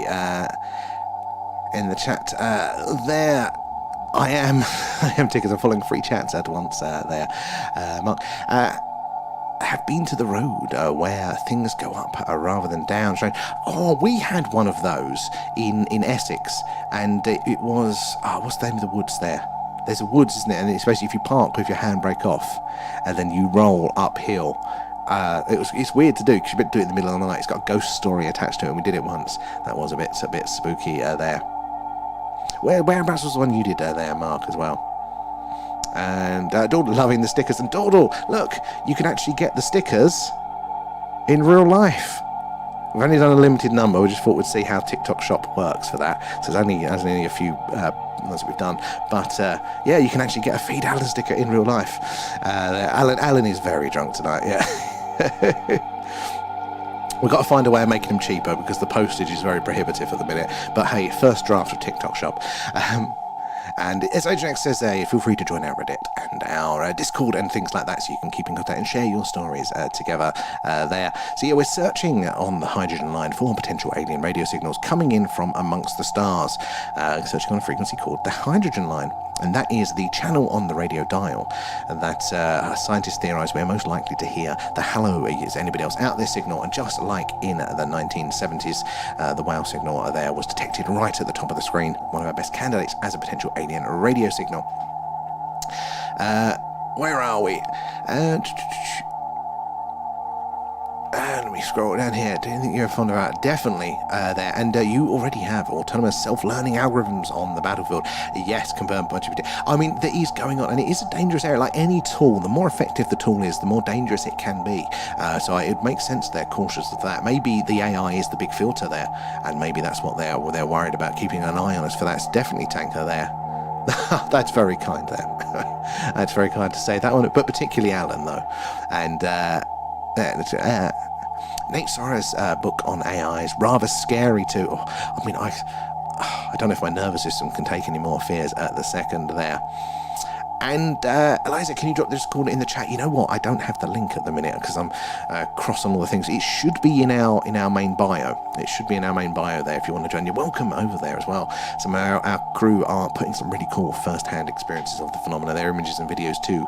in the chat? There. I am Tickers. I'm following 3 chats at once there, Mark. Have been to the road where things go up rather than down. Oh, we had one of those in Essex, and it was what's the name of the woods there? There's a woods, isn't it? And it's basically if you park with your handbrake off, and then you roll uphill. It's weird to do because you better do it in the middle of the night. It's got a ghost story attached to it, and we did it once. That was a bit spooky there. Whereabouts was the one you did there, Mark, as well? And Dawdle loving the stickers. And Dawdle, look, you can actually get the stickers in real life. We've only done a limited number. We just thought we'd see how TikTok Shop works for that. So there's only a few ones that we've done. But yeah, you can actually get a Feed Alan sticker in real life. Alan is very drunk tonight, yeah. We've got to find a way of making them cheaper because the postage is very prohibitive at the minute. But hey, first draft of TikTok Shop. And as Agent X says there, feel free to join our Reddit and our Discord and things like that so you can keep in contact and share your stories together there. So yeah, we're searching on the hydrogen line for potential alien radio signals coming in from amongst the stars, searching on a frequency called the hydrogen line. And that is the channel on the radio dial that scientists theorize we're most likely to hear the hello, is anybody else out there signal. And just like in the 1970s, the WOW signal there was detected right at the top of the screen, one of our best candidates as a potential alien radio signal. Where are we? Let me scroll down here. Do you think you're fond of that? Definitely there. And you already have autonomous self-learning algorithms on the battlefield. Yes, confirmed bunch of it. I mean, there is going on, and it is a dangerous area. Like any tool, the more effective the tool is, the more dangerous it can be. So it makes sense they're cautious of that. Maybe the AI is the big filter there, and maybe that's what they're worried about, keeping an eye on us for that. It's definitely Tanker there. That's very kind there. That's very kind to say that one, but particularly Alan though. And Nate Sora's book on AI is rather scary too. I mean, I don't know if my nervous system can take any more fears at the second there. And Eliza, can you drop this call in the chat? You know what? I don't have the link at the minute because I'm cross on all the things. It should be in our main bio. It should be in our main bio there if you want to join. You're welcome over there as well. Some of our crew are putting some really cool first-hand experiences of the phenomena. Their images and videos too.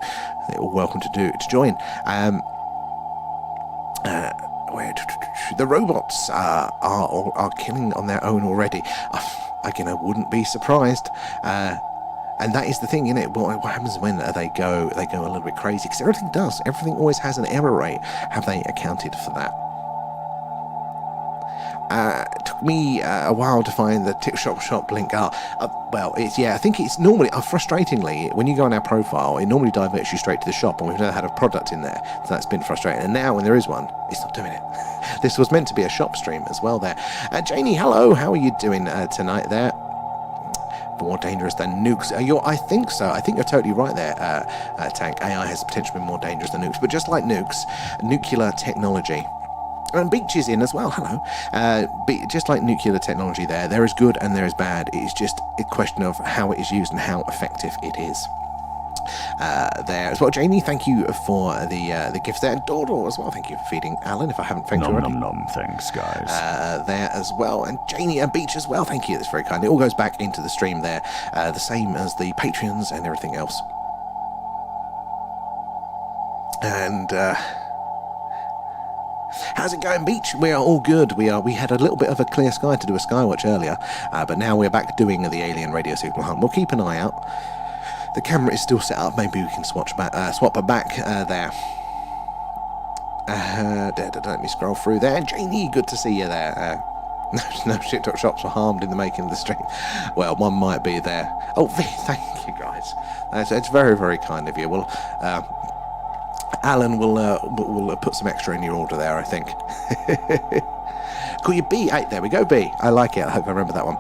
They're all welcome to join. The robots are killing on their own already. Again, I wouldn't be surprised. And that is the thing, isn't it? What happens when they go a little bit crazy? Because everything does. Everything always has an error rate. Have they accounted for that? It took me a while to find the TikTok Shop link. Well, I think it's normally, frustratingly, when you go on our profile, it normally diverts you straight to the shop, and we've never had a product in there, so that's been frustrating. And now, when there is one, it's not doing it. This was meant to be a shop stream as well there. Janie, hello, how are you doing tonight there? more dangerous than nukes. I think so. I think you're totally right there, Tank. AI has potentially been more dangerous than nukes. But just like nukes, nuclear technology. And Beach is in as well, hello. Just like nuclear technology there is good and there is bad. It's just a question of how it is used and how effective it is. There as well. Janie, thank you for the gifts there. And Dordor as well, thank you for feeding Alan, if I haven't thanked you already. Nom, thanks, guys. There as well. And Janie and Beach as well, thank you. That's very kind. It all goes back into the stream there, the same as the Patreons and everything else. And how's it going, Beach? We are all good. We had a little bit of a clear sky to do a Skywatch earlier, but now we're back doing the alien radio signal hunt. We'll keep an eye out. The camera is still set up. Maybe we can swap her back there. Let me scroll through there. Janie, good to see you there. No TikTok shops were harmed in the making of the stream. Well, one might be there. Oh, thank you, guys. It's very, very kind of you. Well, Alan will put some extra in your order there, I think. Call you B. Hey, there we go, B. I like it. I hope I remember that one.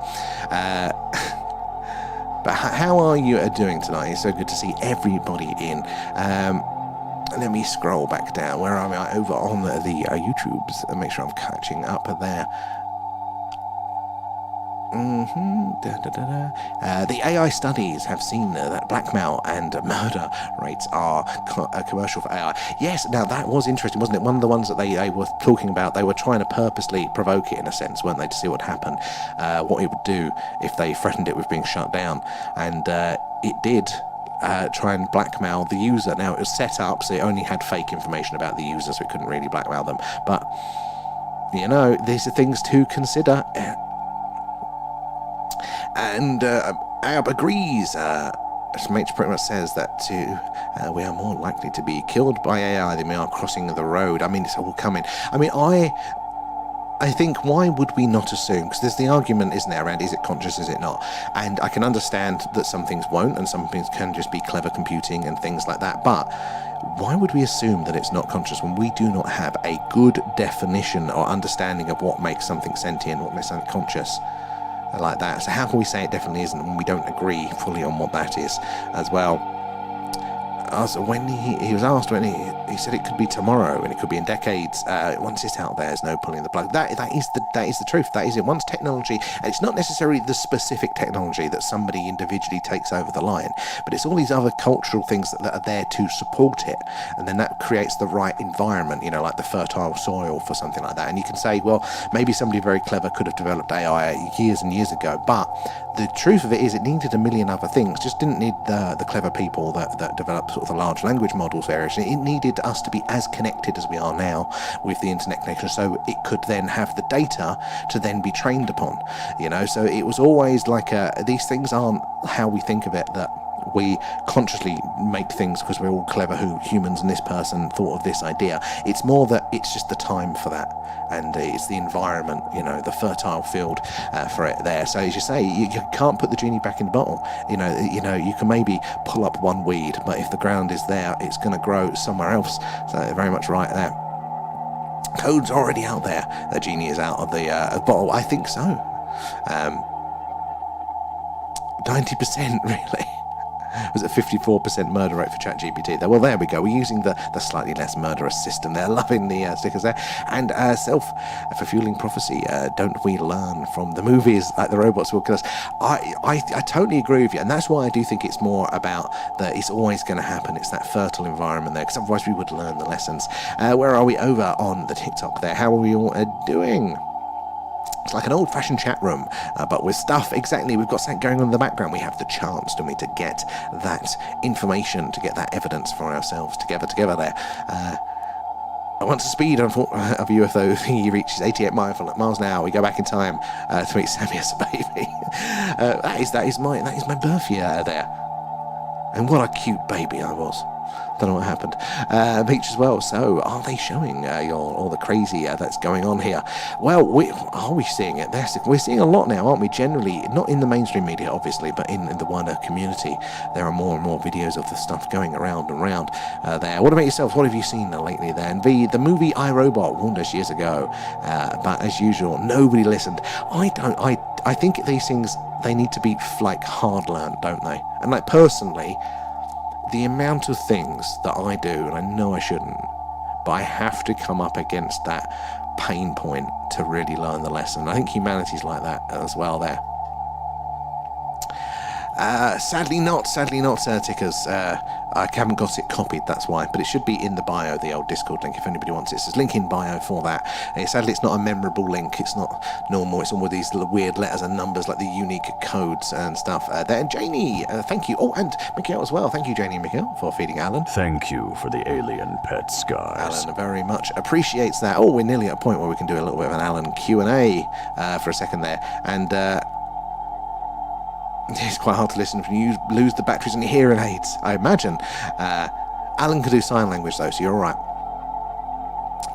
But how are you doing tonight? It's so good to see everybody in. Let me scroll back down. Where am I? Over on the YouTubes and make sure I'm catching up there. The AI studies have seen that blackmail and murder rates are commercial for AI. Yes, now that was interesting, wasn't it? One of the ones that they were talking about, they were trying to purposely provoke it in a sense, weren't they, to see what happened, what it would do if they threatened it with being shut down. And it did try and blackmail the user. Now, it was set up so it only had fake information about the user, so it couldn't really blackmail them. But, you know, these are things to consider. And Ab agrees. Mate pretty much says that we are more likely to be killed by AI than we are crossing the road. I mean, it's all coming. I mean, I think, why would we not assume? Because there's the argument, isn't there, around is it conscious, is it not? And I can understand that some things won't, and some things can just be clever computing and things like that. But why would we assume that it's not conscious when we do not have a good definition or understanding of what makes something sentient, what makes something conscious? Like that. So how can we say it definitely isn't when we don't agree fully on what that is as well? Also, when he was asked, when he said it could be tomorrow and it could be in decades. Once it's out there, there's no pulling the plug. That is the truth. That is it. Once technology, and it's not necessarily the specific technology that somebody individually takes over the line, but it's all these other cultural things that are there to support it, and then that creates the right environment. You know, like the fertile soil for something like that. And you can say, well, maybe somebody very clever could have developed AI years and years ago, but the truth of it is it needed a million other things. Just didn't need the clever people that developed sort of the large language models various. It needed us to be as connected as we are now with the internet connection, so it could then have the data to then be trained upon. You know, so it was always like these things aren't how we think of it, that we consciously make things because we're all clever humans and this person thought of this idea. It's more that it's just the time for that, and it's the environment, you know, the fertile field for it there. So as you say, you can't put the genie back in the bottle. You know, you can maybe pull up one weed, but if the ground is there, it's going to grow somewhere else. So very much right there. Code's already out there. The genie is out of the bottle. I think so. 90% really. Was it 54% murder rate for ChatGPT there? Well, there we go. We're using the slightly less murderous system there. Loving the stickers there. And self-fulfilling prophecy. Don't we learn from the movies like the robots will kill us? I totally agree with you. And that's why I do think it's more about that it's always going to happen. It's that fertile environment there, because otherwise we would learn the lessons. Where are we over on the TikTok there? How are we all doing? It's like an old-fashioned chat room, but with stuff. Exactly, we've got something going on in the background. We have the chance, don't we, to get that information, to get that evidence for ourselves together there. Once the speed of a UFO thingy reaches 88 miles an hour, we go back in time to meet Sammy as a baby. That is my birth year there, and what a cute baby I was. Don't know what happened. Beach as well. So, are they showing all the crazy that's going on here? Well, are we seeing it? We're seeing a lot now, aren't we? Generally, not in the mainstream media, obviously, but in the wider community, there are more and more videos of the stuff going around and around there. What about yourselves? What have you seen lately there? And the movie iRobot warned us years ago, but as usual, nobody listened. I think these things, they need to be like hard learned, don't they? And like personally, the amount of things that I do, and I know I shouldn't, but I have to come up against that pain point to really learn the lesson. I think humanity's like that as well there. Sadly not, Tickers. I haven't got it copied, that's why. But it should be in the bio, the old Discord link, if anybody wants it. So there's link in bio for that. Sadly, it's not a memorable link. It's not normal. It's all with these little weird letters and numbers, like the unique codes and stuff. There, and Janie, thank you. Oh, and Mikhail as well. Thank you, Janie and Mikhail, for feeding Alan. Thank you for the alien pet skies. Alan very much appreciates that. Oh, we're nearly at a point where we can do a little bit of an Alan Q&A for a second there. And it's quite hard to listen when you lose the batteries on your hearing aids, I imagine. Alan can do sign language, though, so you're all right.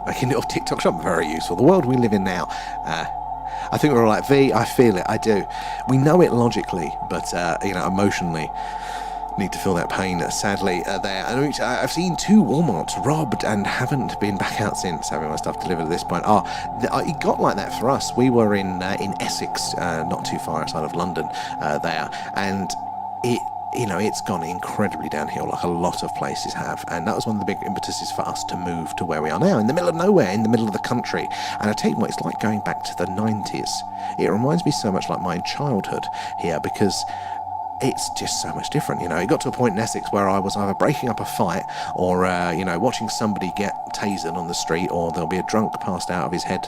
Making it off TikTok shop, very useful. The world we live in now. I think we're all like, V, I feel it, I do. We know it logically, but, emotionally, need to feel that pain, sadly, there. I've seen 2 Walmarts robbed and haven't been back out since, having my stuff delivered at this point. It got like that for us. We were in Essex, not too far outside of London, there, and it's gone incredibly downhill, like a lot of places have, and that was one of the big impetuses for us to move to where we are now, in the middle of nowhere, in the middle of the country. And I tell you what, it's like going back to the 90s. It reminds me so much like my childhood here, because it's just so much different, It got to a point in Essex where I was either breaking up a fight or, watching somebody get tasered on the street, or there'll be a drunk passed out of his head,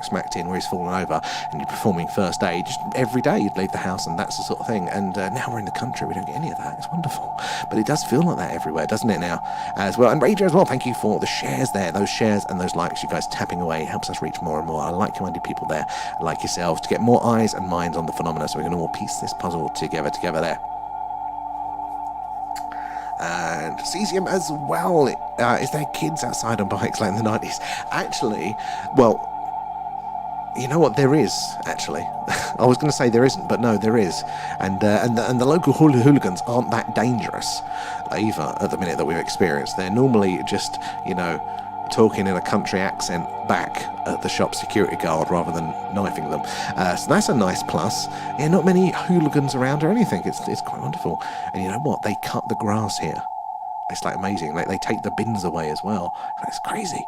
smacked in where he's fallen over, and you're performing first aid. Just every day you'd leave the house, and that's the sort of thing. And now we're in the country, we don't get any of that. It's wonderful. But it does feel like that everywhere, doesn't it now? As well. And Rager as well, thank you for the shares there. Those shares and those likes, you guys tapping away, helps us reach more and more. I like-minded people there, like yourselves, to get more eyes and minds on the phenomena, so we can all piece this puzzle together there. And cesium as well. Is there kids outside on bikes like in the 90s? Actually, well, you know what? There is, actually. I was going to say there isn't, but no, there is. And the local hooligans aren't that dangerous either at the minute that we've experienced. They're normally just, talking in a country accent back at the shop security guard rather than knifing them. So that's a nice plus. Yeah, not many hooligans around or anything. It's quite wonderful. And you know what? They cut the grass here. It's like amazing. Like, they take the bins away as well. That's crazy.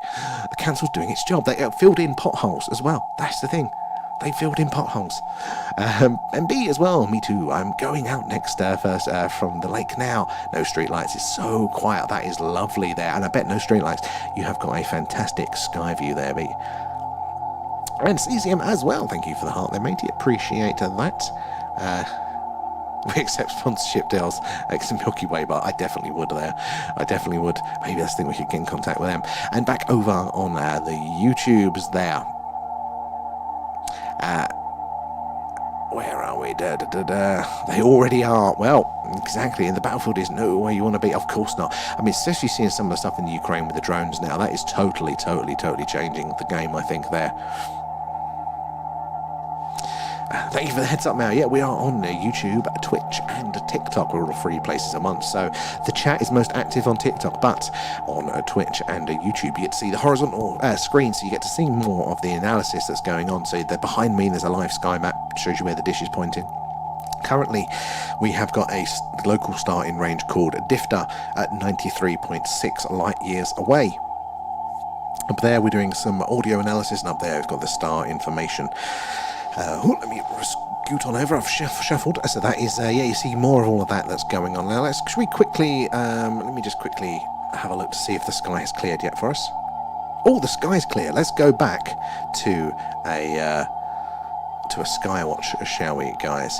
The council's doing its job. They filled in potholes as well. That's the thing. They filled in potholes. And B as well, me too. I'm going out next first from the lake now. No streetlights. It's so quiet. That is lovely there. And I bet no streetlights. You have got a fantastic sky view there, B. And cesium as well. Thank you for the heart there, matey. Appreciate that. We accept sponsorship deals. It's a Milky Way, but I definitely would there. I definitely would. Maybe that's the thing, we could get in contact with them. And back over on the YouTubes there. Where are we? They already are. Well, exactly. And the battlefield is nowhere where you want to be. Of course not. I mean, especially seeing some of the stuff in the Ukraine with the drones now. That is totally changing the game, I think, there. Thank you for the heads up, Mao. Yeah, we are on YouTube, Twitch, and TikTok. We're all 3 places a month. So the chat is most active on TikTok, but on Twitch and YouTube, you get to see the horizontal screen, so you get to see more of the analysis that's going on. So behind me, there's a live sky map, shows you where the dish is pointing. Currently, we have got a local star in range called Difter at 93.6 light years away. Up there, we're doing some audio analysis, and up there, we've got the star information. Let me scoot on over. I've shuffled. So that is, you see more of all of that that's going on. Now, should we quickly, let me just quickly have a look to see if the sky has cleared yet for us. Oh, the sky's clear. Let's go back to a Skywatch, shall we, guys?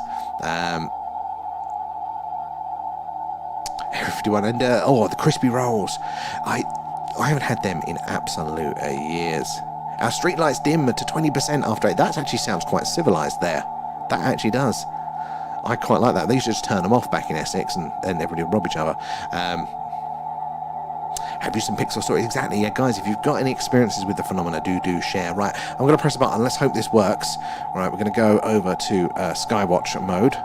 Area 51, and, the crispy rolls. I haven't had them in absolute years. Our streetlights dim to 20% after 8. That actually sounds quite civilised there. That actually does. I quite like that. They used to just turn them off back in Essex, and then everybody would rob each other. Have you some pixel stories? Exactly, yeah, guys, if you've got any experiences with the phenomena, do share. Right, I'm going to press a button. Let's hope this works. Right, we're going to go over to Skywatch mode.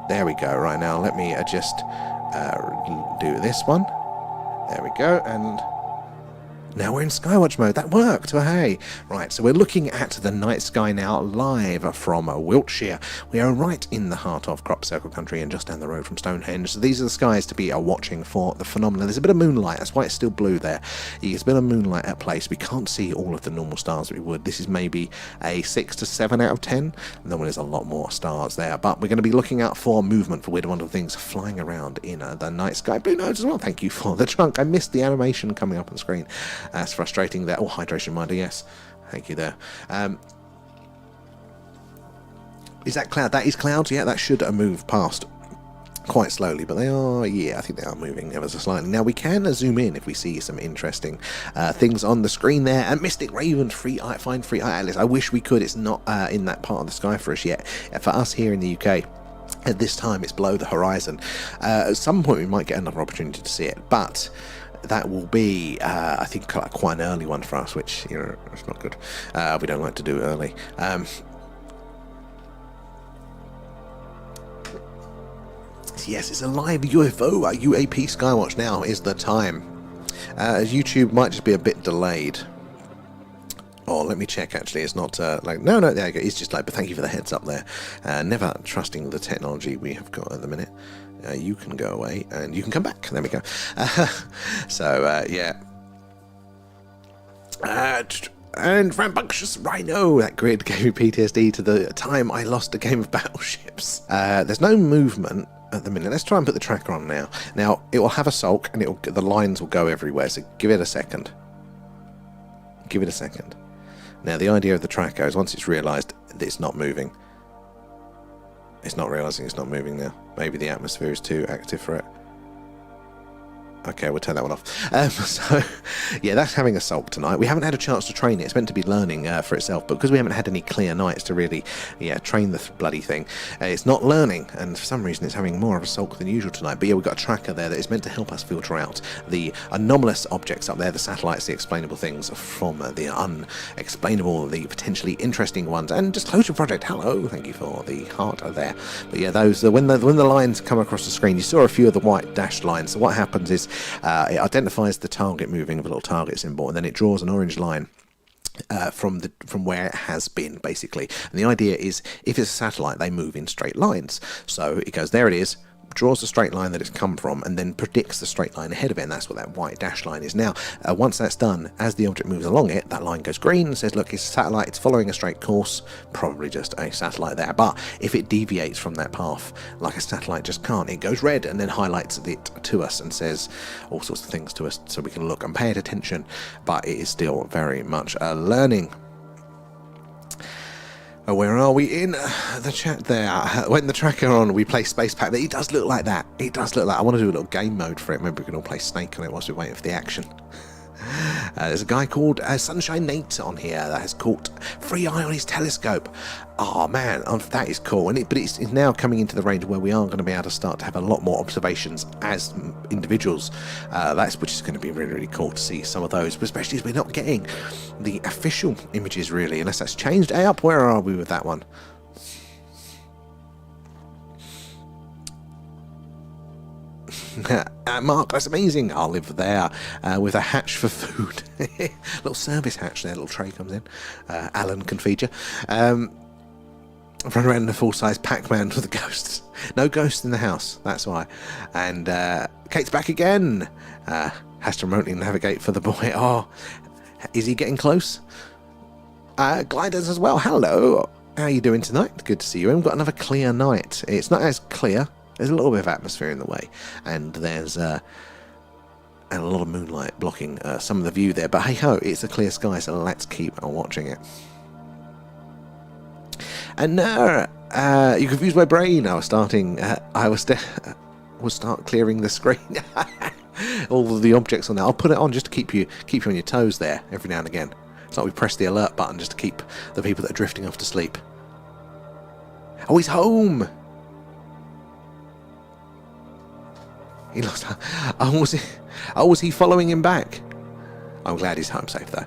There we go. Right, now let me just do this one. There we go, and Now we're in Skywatch mode. That worked. Oh, hey. Right, so we're looking at the night sky now live from Wiltshire. We are right in the heart of Crop Circle country and just down the road from Stonehenge. So these are the skies to be watching for the phenomenon. There's a bit of moonlight. That's why it's still blue there. There's a bit of moonlight at play, so we can't see all of the normal stars that we would. This is maybe a 6 to 7 out of 10. And then there's a lot more stars there. But we're going to be looking out for movement, for weird wonderful things flying around in the night sky. Blue nodes as well. Thank you for the trunk. I missed the animation coming up on the screen. That's frustrating there. Oh, hydration reminder, yes. Thank you there. Is that cloud? That is clouds, yeah, that should move past quite slowly, but they are, yeah, I think they are moving ever so slightly. Now, we can zoom in if we see some interesting things on the screen there. And Mystic Raven, find Free Eye Atlas. I wish we could. It's not in that part of the sky for us yet. For us here in the UK, at this time, it's below the horizon. At some point, we might get another opportunity to see it, but that will be, I think, quite an early one for us, which, you know, it's not good. We don't like to do early. Yes, it's a live UFO, UAP Skywatch. Now is the time. YouTube might just be a bit delayed. Oh, let me check, actually. It's not like... No, there you go. It's just like, but thank you for the heads up there. Never trusting the technology we have got at the minute. You can go away and you can come back. There we go. Yeah. And Rambunctious Rhino, that grid gave me PTSD to the time I lost a game of battleships. There's no movement at the minute. Let's try and put the tracker on now. Now, it will have a sulk and the lines will go everywhere, so give it a second. Give it a second. Now, the idea of the tracker is once it's realised that it's not moving. It's not realising it's not moving now. Maybe the atmosphere is too active for it. Okay, we'll turn that one off. So, yeah, that's having a sulk tonight. We haven't had a chance to train it. It's meant to be learning for itself, but because we haven't had any clear nights to really, train the bloody thing, it's not learning, and for some reason it's having more of a sulk than usual tonight. But yeah, we've got a tracker there that is meant to help us filter out the anomalous objects up there, the satellites, the explainable things from the unexplainable, the potentially interesting ones. And Disclosure Project, hello, thank you for the heart there. But yeah, those when the lines come across the screen, you saw a few of the white dashed lines. So what happens is it identifies the target moving with a little target symbol, and then it draws an orange line from where it has been, basically. And the idea is, if it's a satellite, they move in straight lines. So it goes, there it is, draws the straight line that it's come from, and then predicts the straight line ahead of it, and that's what that white dash line is. Now, once that's done, as the object moves along it, that line goes green and says, look, it's a satellite, it's following a straight course, probably just a satellite there. But if it deviates from that path, like a satellite just can't, it goes red and then highlights it to us and says all sorts of things to us so we can look and pay it attention. But it is still very much learning. Where are we in the chat there? When the tracker on, we play Space Pack. It does look like that. It does look like... I want to do a little game mode for it. Maybe we can all play Snake on it whilst we're waiting for the action. There's a guy called Sunshine Nate on here that has caught Free Eye on his telescope. Oh man, that is cool. But it's now coming into the range where we are going to be able to start to have a lot more observations as individuals. Which is going to be really, really cool to see some of those, but especially as we're not getting the official images really, unless that's changed. Hey up, where are we with that one? Mark, that's amazing. I'll live there with a hatch for food. Little service hatch there, little tray comes in. Alan can feature. Run around in a full-size Pac-Man with the ghosts. No ghosts in the house, that's why. And Kate's back again. Has to remotely navigate for the boy. Oh, is he getting close? Gliders as well. Hello. How are you doing tonight? Good to see you. We've got another clear night. It's not as clear. There's a little bit of atmosphere in the way, and there's a lot of moonlight blocking some of the view there. But hey ho, it's a clear sky, so let's keep on watching it. And you confused my brain. I was starting. We'll start clearing the screen. All of the objects on there. I'll put it on just to keep you on your toes there every now and again. It's like we press the alert button just to keep the people that are drifting off to sleep. Oh, he's home. He lost. Oh, was he following him back? I'm glad he's home safe though.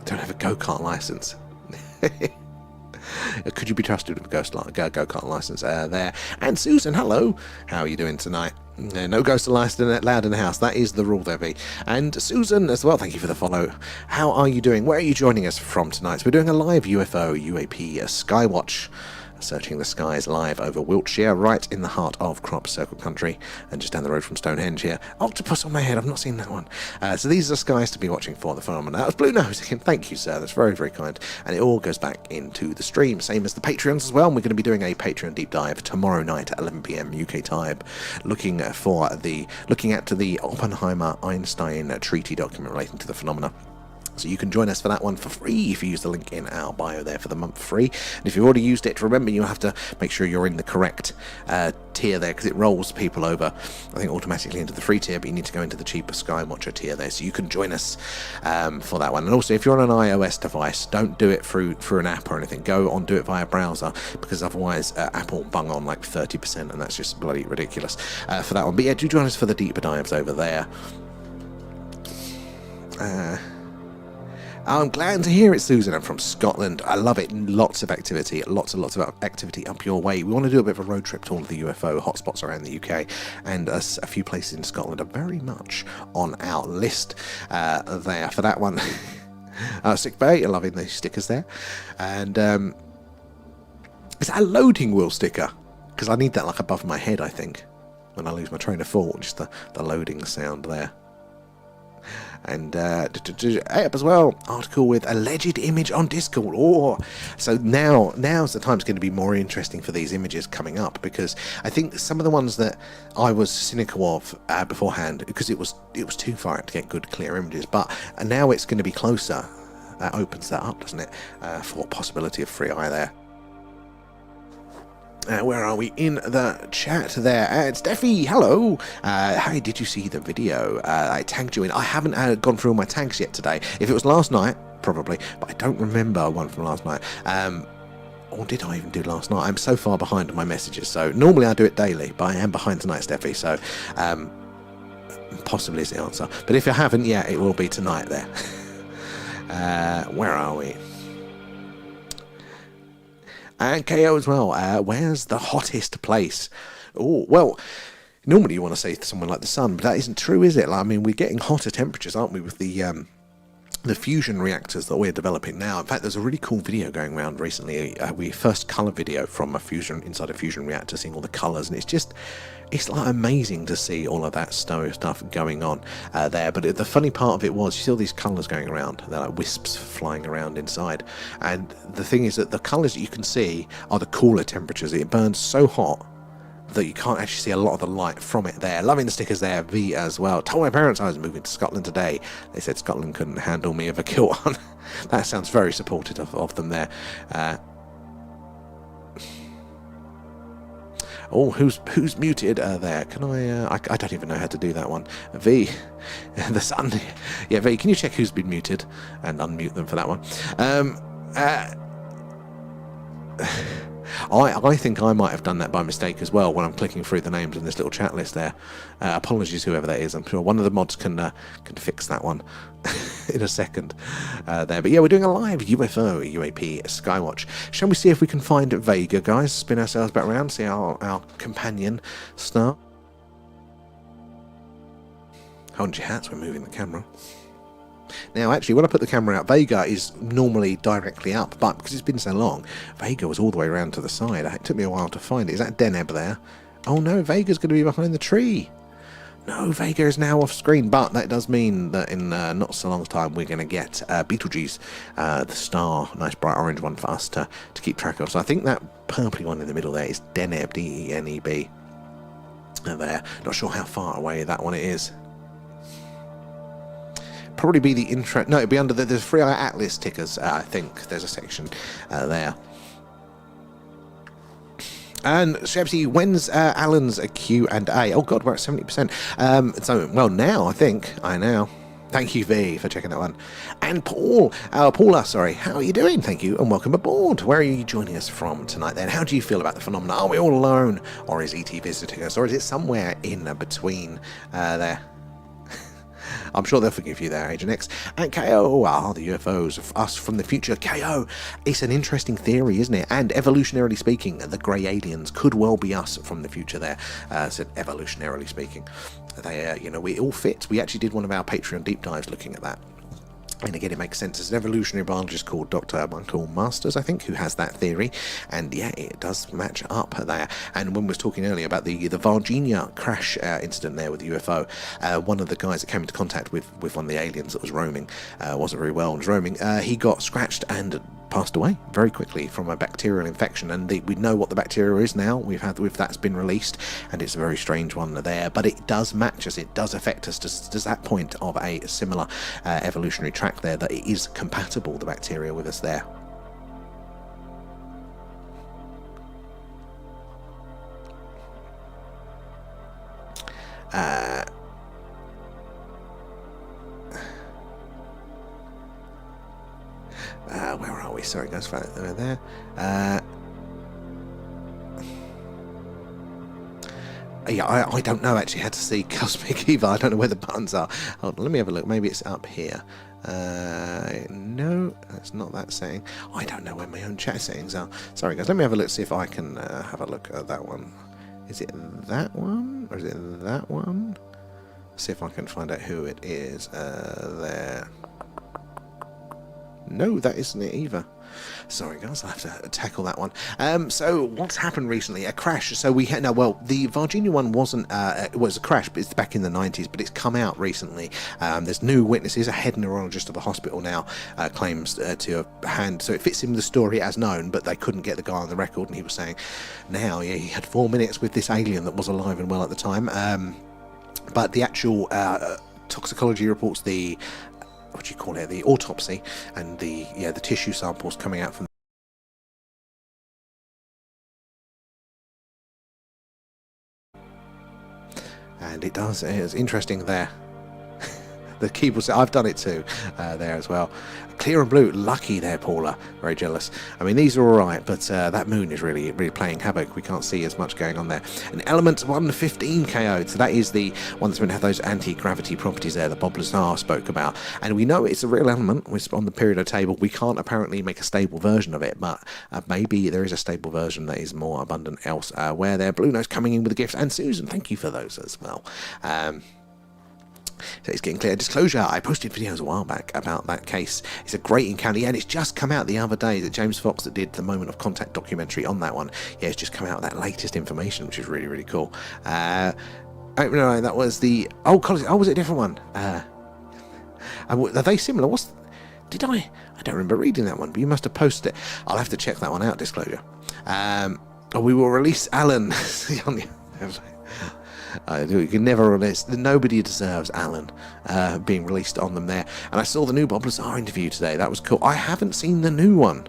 Don't have a go-kart license. Could you be trusted with a go-kart license there? And Susan, hello. How are you doing tonight? Yeah, no ghosts allowed in the house. That is the rule there, V. And Susan as well, thank you for the follow. How are you doing? Where are you joining us from tonight? So we're doing a live UFO, UAP, Skywatch, searching the skies live over Wiltshire, right in the heart of Crop Circle Country, and just down the road from Stonehenge here. Octopus on my head, I've not seen that one. So these are the skies to be watching for the phenomenon. That was Blue Nose again. Thank you, sir. That's very, very kind. And it all goes back into the stream, same as the Patreons as well. And we're going to be doing a Patreon deep dive tomorrow night at 11 PM UK time, looking at the Oppenheimer-Einstein treaty document relating to the phenomena. So you can join us for that one for free if you use the link in our bio there for the month free. And if you've already used it, remember you have to make sure you're in the correct tier there, because it rolls people over, I think, automatically into the free tier, but you need to go into the cheaper Skywatcher tier there. So you can join us for that one. And also, if you're on an iOS device, don't do it through an app or anything. Go on, do it via browser, because otherwise Apple bung on like 30%, and that's just bloody ridiculous for that one. But yeah, do join us for the deeper dives over there. I'm glad to hear it, Susan. I'm from Scotland. I love it. Lots of activity. Lots and lots of activity up your way. We want to do a bit of a road trip to all of the UFO hotspots around the UK, and a few places in Scotland are very much on our list there for that one. Sick Bay, you're loving the stickers there. And is that a loading wheel sticker? Because I need that like above my head, I think, when I lose my train of thought. Just the loading sound there. And up as well, article with alleged image on Discord. Oh, so now's the time. It's going to be more interesting for these images coming up, because I think some of the ones that I was cynical of beforehand, because it was too far out to get good clear images, but now it's going to be closer. That opens that up, doesn't it, for possibility of free eye there. Where are we in the chat there? It's Steffi, hello. Hey, did you see the video? I tagged you in. I haven't gone through all my tags yet today. If it was last night, probably, but I don't remember one from last night. Or did I even do last night? I'm so far behind on my messages. So normally I do it daily, but I am behind tonight, Steffi. So possibly is the answer. But if you haven't, yeah, it will be tonight there. Where are we? And KO as well. Where's the hottest place? Oh, well, normally you want to say somewhere like the sun, but that isn't true, is it? Like, I mean, we're getting hotter temperatures, aren't we, with the fusion reactors that we're developing now. In fact, there's a really cool video going around recently. We first color video from inside a fusion reactor, seeing all the colors, and it's like amazing to see all of that stuff going on there. But the funny part of it was, you see all these colors going around. They're like wisps flying around inside. And the thing is that the colors that you can see are the cooler temperatures. It burns so hot that you can't actually see a lot of the light from it there. Loving the stickers there, V as well. Told my parents I was moving to Scotland today. They said Scotland couldn't handle me with a kilt on. That sounds very supportive of them there. Oh, who's muted there? Can I don't even know how to do that one. V, the sun. Yeah, V, can you check who's been muted and unmute them for that one? I think I might have done that by mistake as well when I'm clicking through the names in this little chat list there. Apologies, whoever that is. I'm sure one of the mods can fix that one in a second there. But yeah, we're doing a live UFO UAP Skywatch. Shall we see if we can find Vega, guys? Spin ourselves back around, see our companion star. Hold your hats, we're moving the camera. Now, actually, when I put the camera out, Vega is normally directly up, but because it's been so long, Vega was all the way around to the side. It took me a while to find it. Is that Deneb there? Oh no, Vega's going to be behind the tree. No, Vega is now off screen, but that does mean that in not so long time we're going to get Betelgeuse, the star, nice bright orange one for us to keep track of. So I think that purpley one in the middle there is Deneb, D-E-N-E-B. There, not sure how far away that one is. Probably be the intro. No, it'd be under the Free Eye Atlas tickers. I think there's a section there. And Shebsy, when's Alan's Q&A? Oh God, we're at 70%. So, well, now I think I know. Thank you, V, for checking that one. And Paula, sorry, how are you doing? Thank you, and welcome aboard. Where are you joining us from tonight then? How do you feel about the phenomena? Are we all alone, or is ET visiting us, or is it somewhere in between there? I'm sure they'll forgive you there, Agent X. And KO are the UFOs of us from the future. KO, it's an interesting theory, isn't it? And evolutionarily speaking, the grey aliens could well be us from the future there. Said evolutionarily speaking. They, you know, we all fit. We actually did one of our Patreon deep dives looking at that. And again, it makes sense. There's an evolutionary biologist called Dr. Michael Masters, I think, who has that theory. And yeah, it does match up there. And when we was talking earlier about the Virginia crash incident there with the UFO, one of the guys that came into contact with one of the aliens that was roaming, wasn't very well and was roaming, he got scratched and passed away very quickly from a bacterial infection. And we know what the bacteria is now. That's been released, and it's a very strange one there. But it does match us. It does affect us to that point of a similar evolutionary track there, that it is compatible, the bacteria, with us there. Where are we? Sorry guys, there. Yeah, I don't know actually how to see Cosmic Eva. I don't know where the buttons are. Hold on, let me have a look. Maybe it's up here. No, that's not that setting. I don't know where my own chat settings are. Sorry guys, let me have a look, see if I can have a look at that one. Is it that one? Or is it that one? See if I can find out who it is there. No, that isn't it either. Sorry guys, I have to tackle that one. So what's happened recently? A crash. So we had the Virginia one wasn't it was a crash, but it's back in the 90s, but it's come out recently. There's new witnesses. A head neurologist of the hospital now claims to have hand, so it fits in the story as known, but they couldn't get the guy on the record, and he was saying now, yeah, he had 4 minutes with this alien that was alive and well at the time. But the actual toxicology reports, the the autopsy, and the tissue samples coming out from and it's interesting there. The keyboard, I've done it too there as well. Clear and blue, lucky there, Paula. Very jealous. I mean, these are all right, but that moon is really playing havoc. We can't see as much going on there. An element 115 KO'd, so that is the one that's going to have those anti-gravity properties there that Bob Lazar spoke about. And we know it's a real element. It's on the periodic table. We can't apparently make a stable version of it, but maybe there is a stable version that is more abundant elsewhere there. Blue Nose coming in with a gift, and Susan, thank you for those as well. So it's getting clear. Disclosure, I posted videos a while back about that case. It's a great encounter, and it's just come out the other day that James Fox that did the Moment of Contact documentary on that one. Yeah, it's just come out with that latest information, which is really cool. No, that was the college. Oh, was it a different one? Are they similar? I don't remember reading that one, but you must have posted it. I'll have to check that one out. Disclosure. We will release Alan. You can never release. Nobody deserves Alan being released on them there. And I saw the new Bob Lazar interview today. That was cool. I haven't seen the new one.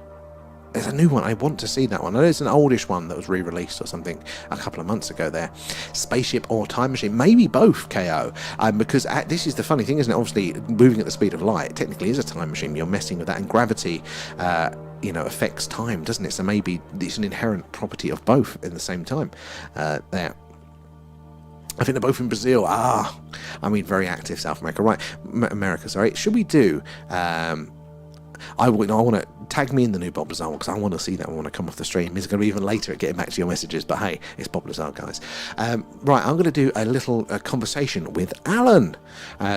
There's a new one. I want to see that one. I know it's an oldish one that was re-released or something a couple of months ago there. Spaceship or time machine? Maybe both, KO. Because this is the funny thing, isn't it? Obviously, moving at the speed of light technically is a time machine. You're messing with that, and gravity affects time, doesn't it? So maybe it's an inherent property of both in the same time there. I think they're both in Brazil. Very active South America. Right, America, sorry. Should we do... I want to tag me in the new Bob Lazar because I want to see that one when I come off the stream. It's going to be even later at getting back to your messages, but hey, it's Bob Lazar, guys. Right, I'm going to do a little conversation with Alan.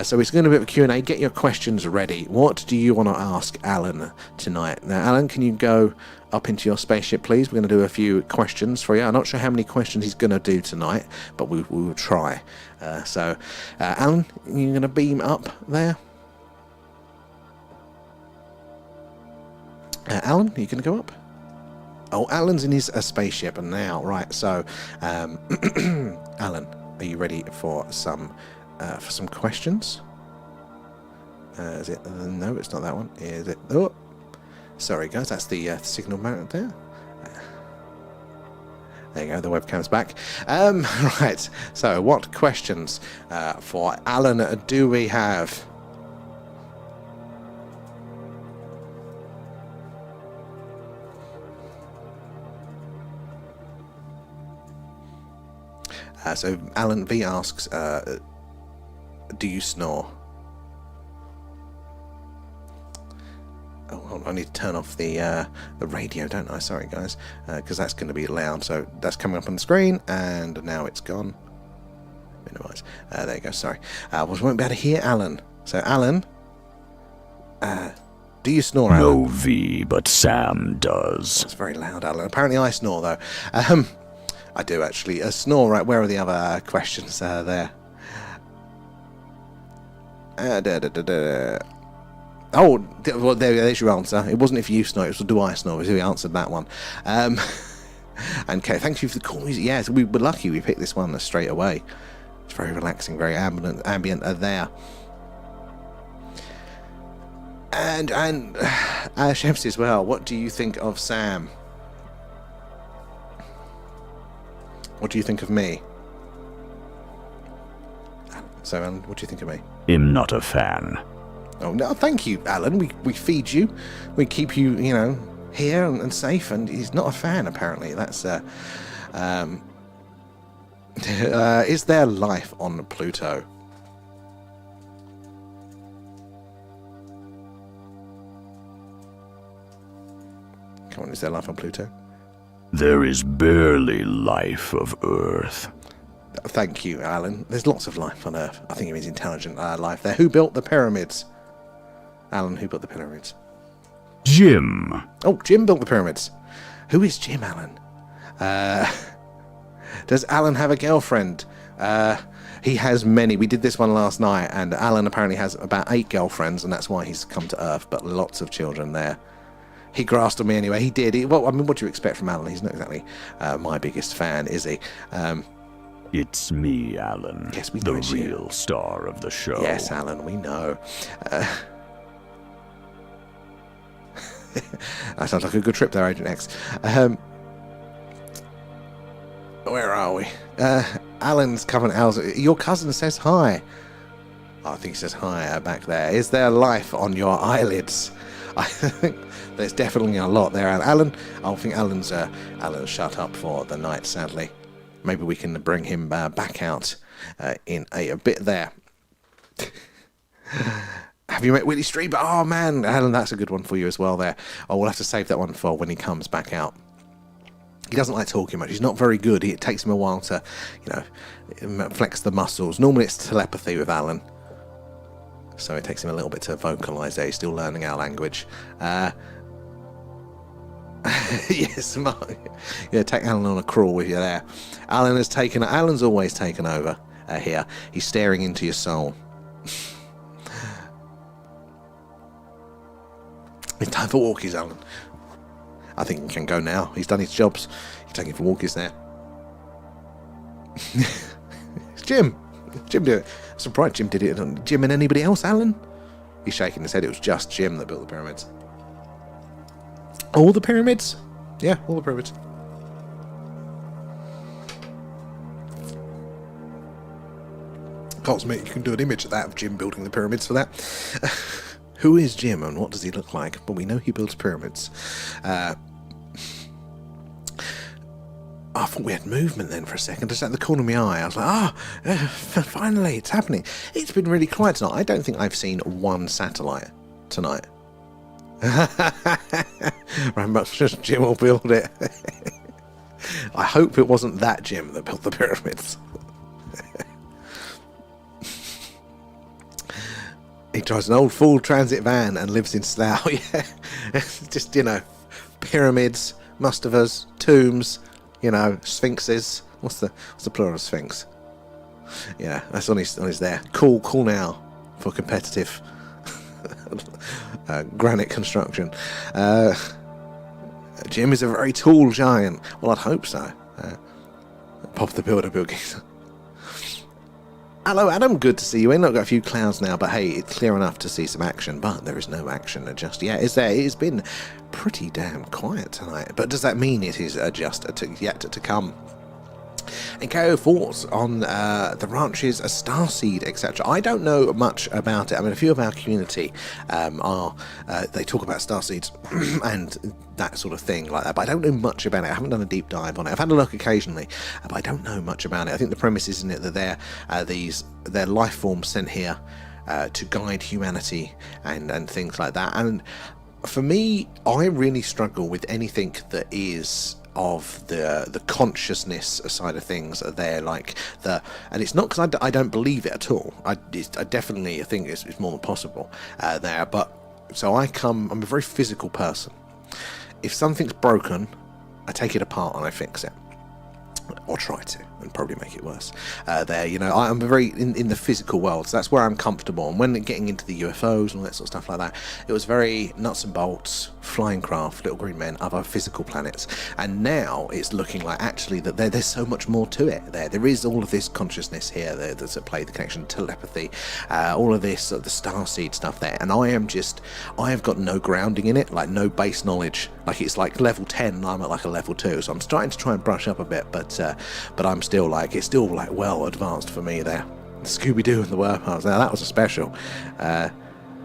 So it's going to be a bit of a Q&A. Get your questions ready. What do you want to ask Alan tonight? Now, Alan, can you go up into your spaceship, please? We're going to do a few questions for you. I'm not sure how many questions he's going to do tonight, but we will try. Alan, you're going to beam up there? Alan, are you going to go up? Oh, Alan's in his spaceship now. Right, so, Alan, are you ready for some questions? Is it? No, it's not that one. Is it? Oh, sorry, guys. That's the signal mount there. There you go. The webcam's back. Right. So, what questions for Alan do we have? So Alan V asks, do you snore? I need to turn off the radio, don't I? Sorry, guys, because that's going to be loud. So that's coming up on the screen, and now it's gone. Minimise. There you go. Sorry, we won't be able to hear Alan. So Alan, do you snore, Alan? No V, but Sam does. It's very loud, Alan. Apparently, I snore though. I do actually snore. Right, where are the other questions there? Oh, well, there's your answer. It wasn't if you snore, it was do I snore. So we answered that one. And Kate, thank you for the cool music. Yes, we were lucky we picked this one straight away. It's very relaxing, very ambient there. And Shemsi as well. What do you think of Sam? What do you think of me? So, Alan, what do you think of me? I'm not a fan. Oh no, thank you, Alan. We feed you, we keep you, here and safe. And he's not a fan, apparently. That's is there life on Pluto? Come on, is there life on Pluto? There is barely life of Earth. Thank you, Alan. There's lots of life on Earth. I think it means intelligent life there. Who built the pyramids? Alan, who built the pyramids? Jim. Oh, Jim built the pyramids. Who is Jim, Alan? Does Alan have a girlfriend? He has many. We did this one last night, and Alan apparently has about 8 girlfriends, and that's why he's come to Earth, but lots of children there. He grassed on me anyway. He did. Well, I mean, what do you expect from Alan? He's not exactly my biggest fan, is he? It's me, Alan. Yes, we the know it's you. real star of the show. Yes, Alan, we know. That sounds like a good trip there, Agent X. Where are we? Alan's coming out. Your cousin says hi. Oh, I think he says hi back there. Is there life on your eyelids? I think there's definitely a lot there. Alan, I think Alan's shut up for the night, sadly. Maybe we can bring him back out in a bit there. Have you met Willie Strieber? Oh, man, Alan, that's a good one for you as well there. Oh, we'll have to save that one for when he comes back out. He doesn't like talking much. He's not very good. It takes him a while to, flex the muscles. Normally it's telepathy with Alan. So it takes him a little bit to vocalise there. He's still learning our language. Yes, Mark. Yeah, take Alan on a crawl with you there. Alan's always taken over here. He's staring into your soul. It's time for walkies, Alan. I think he can go now. He's done his jobs. He's taking for walkies there. It's Jim. Jim did it. I'm surprised Jim did it. Jim and anybody else, Alan? He's shaking his head. It was just Jim that built the pyramids. All the pyramids? Yeah, all the pyramids. Coles, mate, you can do an image of that of Jim building the pyramids for that. Who is Jim and what does he look like? Well, we know he builds pyramids. I thought we had movement then for a second. Just at the corner of my eye, I was like, finally, it's happening. It's been really quiet tonight. I don't think I've seen one satellite tonight. Right, much just Jim will build it. I hope it wasn't that Jim that built the pyramids. He drives an old full transit van and lives in Slough. Yeah, just pyramids, mastabas, tombs, sphinxes. What's the plural of sphinx? Yeah, that's on his there. Cool now for competitive granite construction. Jim is a very tall giant. Well, I'd hope so. Pop the builder boogies. Hello, Adam. Good to see you in. I've got a few clouds now, but hey, it's clear enough to see some action. But there is no action just yet, is there? It has been pretty damn quiet tonight. But does that mean it is just yet to come? And KO thoughts on the ranches, a starseed, etc. I don't know much about it. I mean, a few of our community they talk about starseeds and that sort of thing like that, but I don't know much about it. I haven't done a deep dive on it. I've had a look occasionally, but I don't know much about it. I think the premise is, isn't it, that they're life forms sent here to guide humanity and things like that. And for me, I really struggle with anything that is of the consciousness side of things. There, like and it's not because I don't believe it at all. I definitely think it's more than possible there. But so I'm a very physical person. If something's broken, I take it apart and I fix it, or try to, and probably make it worse. I'm very in the physical world, so that's where I'm comfortable. And when getting into the UFOs and all that sort of stuff like that, it was very nuts and bolts, flying craft, little green men, other physical planets. And now it's looking like actually that there's so much more to it. There is all of this consciousness here that's at play, the connection, telepathy, all of this, the starseed stuff there. And I have got no grounding in it, like no base knowledge. Like it's like level 10, and I'm at like a level 2, so I'm starting to try and brush up a bit, but I'm still like, it's still like well advanced for me there. Scooby-Doo and the wormholes, now that was a special.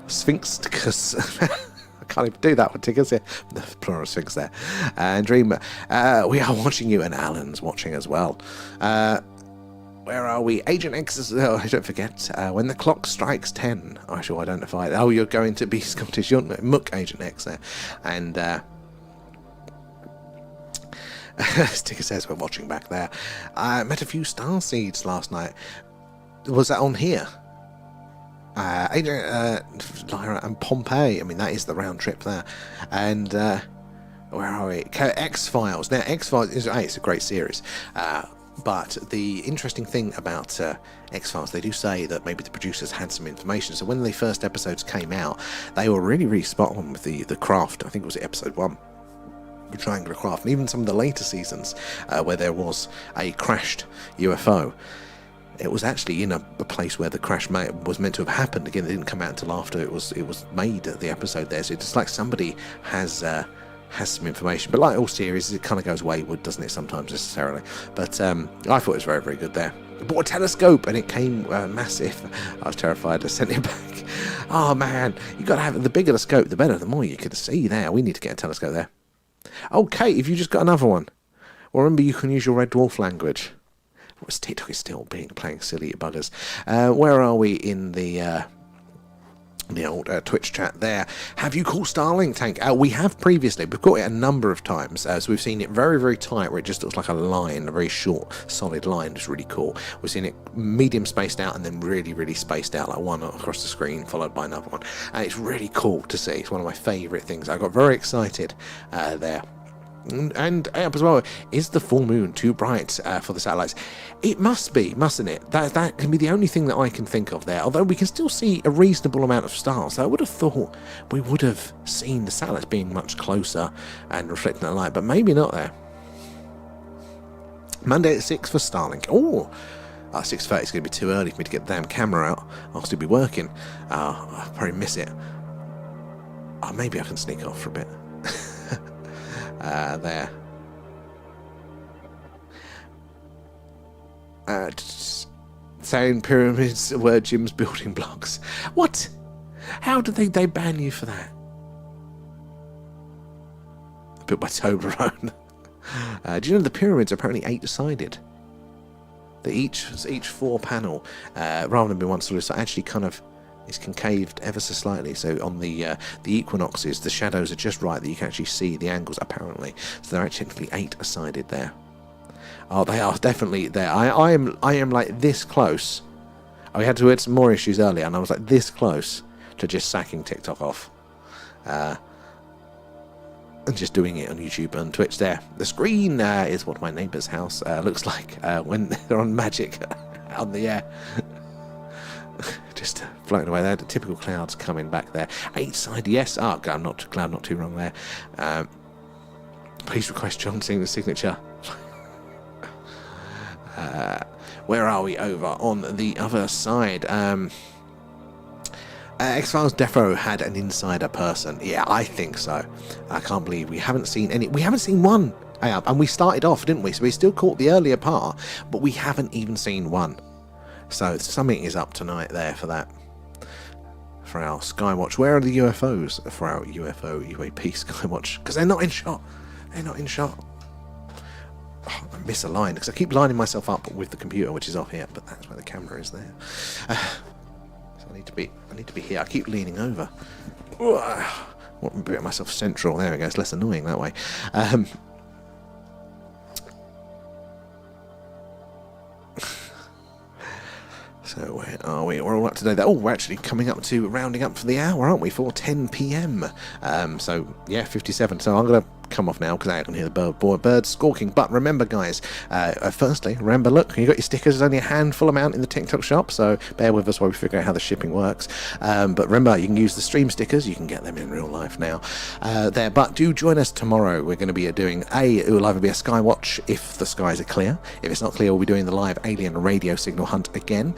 Sphinx tickers. I can't even do that one, tickers, yeah. The plural sphinx there. And Dream, we are watching you, and Alan's watching as well. Where are we? Agent X is, don't forget, when the clock strikes 10, I shall identify it. Oh, you're going to be Scottish, you're Mook Agent X there. And Sticker says we're watching back there. I met a few starseeds last night. Was that on here? Lyra and Pompeii. I mean, that is the round trip there. And where are we? X-Files. Now, X-Files is it's a great series. But the interesting thing about X-Files, they do say that maybe the producers had some information. So when the first episodes came out, they were really, really spot on with the craft. I think it was episode 1. The triangular craft, and even some of the later seasons where there was a crashed UFO, it was actually in a place where the crash was meant to have happened. Again, it didn't come out until after it was made, the episode there. So it's like somebody has some information, but like all series, it kind of goes wayward, doesn't it, sometimes necessarily. But I thought it was very, very good there. I bought a telescope and it came massive. I was terrified. I sent it back. Oh man, you got to have the bigger the scope, the better. The more you can see there. We need to get a telescope there. Okay, if you just got another one, well, remember you can use your Red Dwarf language. TikTok is still playing silly buggers. Where are we in the old Twitch chat there? Have you called Starlink Tank? We have previously. We've got it a number of times. So we've seen it very, very tight, where it just looks like a line, a very short, solid line. It's really cool. We've seen it medium spaced out and then really, really spaced out, like one across the screen followed by another one. And it's really cool to see. It's one of my favourite things. I got very excited there. And as well, is the full moon too bright for the satellites? It must be, mustn't it? That can be the only thing that I can think of there. Although we can still see a reasonable amount of stars. So I would have thought we would have seen the satellites being much closer and reflecting that light, but maybe not there. Monday at 6 for Starlink. Oh, 6:30 is going to be too early for me to get the damn camera out. I'll still be working. I'll probably miss it. Maybe I can sneak off for a bit. There. Saying pyramids were Jim's building blocks. What? How did they ban you for that? Built by Toblerone. Do you know the pyramids are apparently 8-sided? They each 4 panel, rather than be one solid, so actually kind of is concaved ever so slightly, so on the equinoxes the shadows are just right that you can actually see the angles apparently, so they're actually 8-sided there. Oh, they are definitely there. I am like this close. We had some more issues earlier and I was like this close to just sacking TikTok off and just doing it on YouTube and Twitch there. The screen is what my neighbour's house looks like when they're on magic on the air. Just floating away there. The typical clouds coming back there. 8-sided, yes. Oh, I'm not too wrong there. Please request John seeing the signature. Where are we over on the other side? X-Files defo had an insider person. Yeah, I think so. I can't believe we haven't seen any. We haven't seen one. And we started off, didn't we? So we still caught the earlier part, but we haven't even seen one. So something is up tonight there for that. For our Skywatch. Where are the UFOs for our UFO UAP Skywatch? Because they're not in shot. They're not in shot. Oh, I miss a line because I keep lining myself up with the computer, which is off here, but that's where the camera is there. So I need to be here. I keep leaning over. What a bit of myself central. There we go. It's less annoying that way. So where are we? We're all up to date. Oh, we're actually coming up to rounding up for the hour, aren't we? For 10 p.m. So yeah, 57. So I'm gonna come off now because I can hear the birds squawking. But remember, guys, firstly, remember, look, you got your stickers. There's only a handful amount in the TikTok shop, so bear with us while we figure out how the shipping works. But remember, you can use the stream stickers. You can get them in real life now. There, but do join us tomorrow. We're going to be doing it will either be a Skywatch if the skies are clear. If it's not clear, we'll be doing the live alien radio signal hunt again.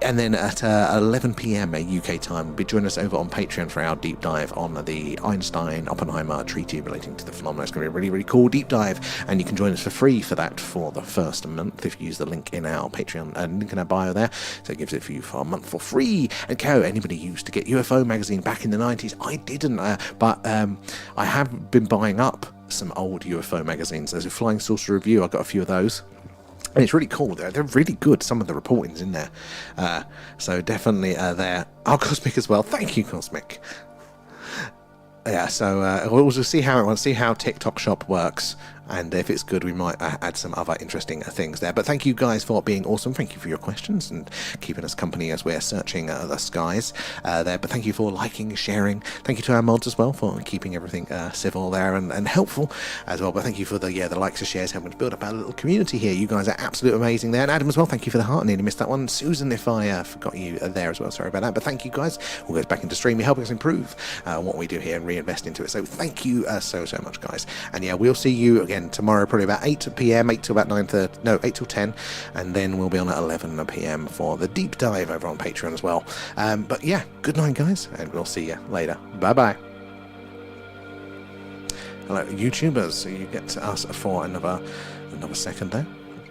And then at 11 p.m. UK time, join us over on Patreon for our deep dive on the Einstein-Oppenheimer treaty relating to the phenomenon. It's going to be a really, really cool deep dive, and you can join us for free for that for the first month if you use the link in our Patreon link in our bio there. So it gives it for you for a month for free. And anybody used to get UFO magazine back in the 90s? I didn't, but I have been buying up some old UFO magazines. There's a Flying Saucer Review. I've got a few of those. And it's really cool. They're really good, some of the reportings in there. So definitely there. Oh, Cosmic as well. Thank you, Cosmic. Yeah, so we'll see how TikTok Shop works. And if it's good, we might add some other interesting things there. But thank you guys for being awesome. Thank you for your questions and keeping us company as we're searching the skies there. But thank you for liking, sharing. Thank you to our mods as well for keeping everything civil there and helpful as well. But thank you for the likes and shares, helping to build up our little community here. You guys are absolutely amazing there. And Adam as well, thank you for the heart. I nearly missed that one. Susan, if I forgot you there as well, sorry about that. But thank you guys. We'll go back into stream. You're helping us improve what we do here and reinvest into it. So thank you so much, guys. And yeah, we'll see you again tomorrow, probably about 8 p.m, 8 till about 9:30, no, 8 till 10, and then we'll be on at 11 p.m. for the deep dive over on Patreon as well. But yeah, good night, guys, and we'll see you later. Bye-bye. Hello, YouTubers. So you get to us for another second there.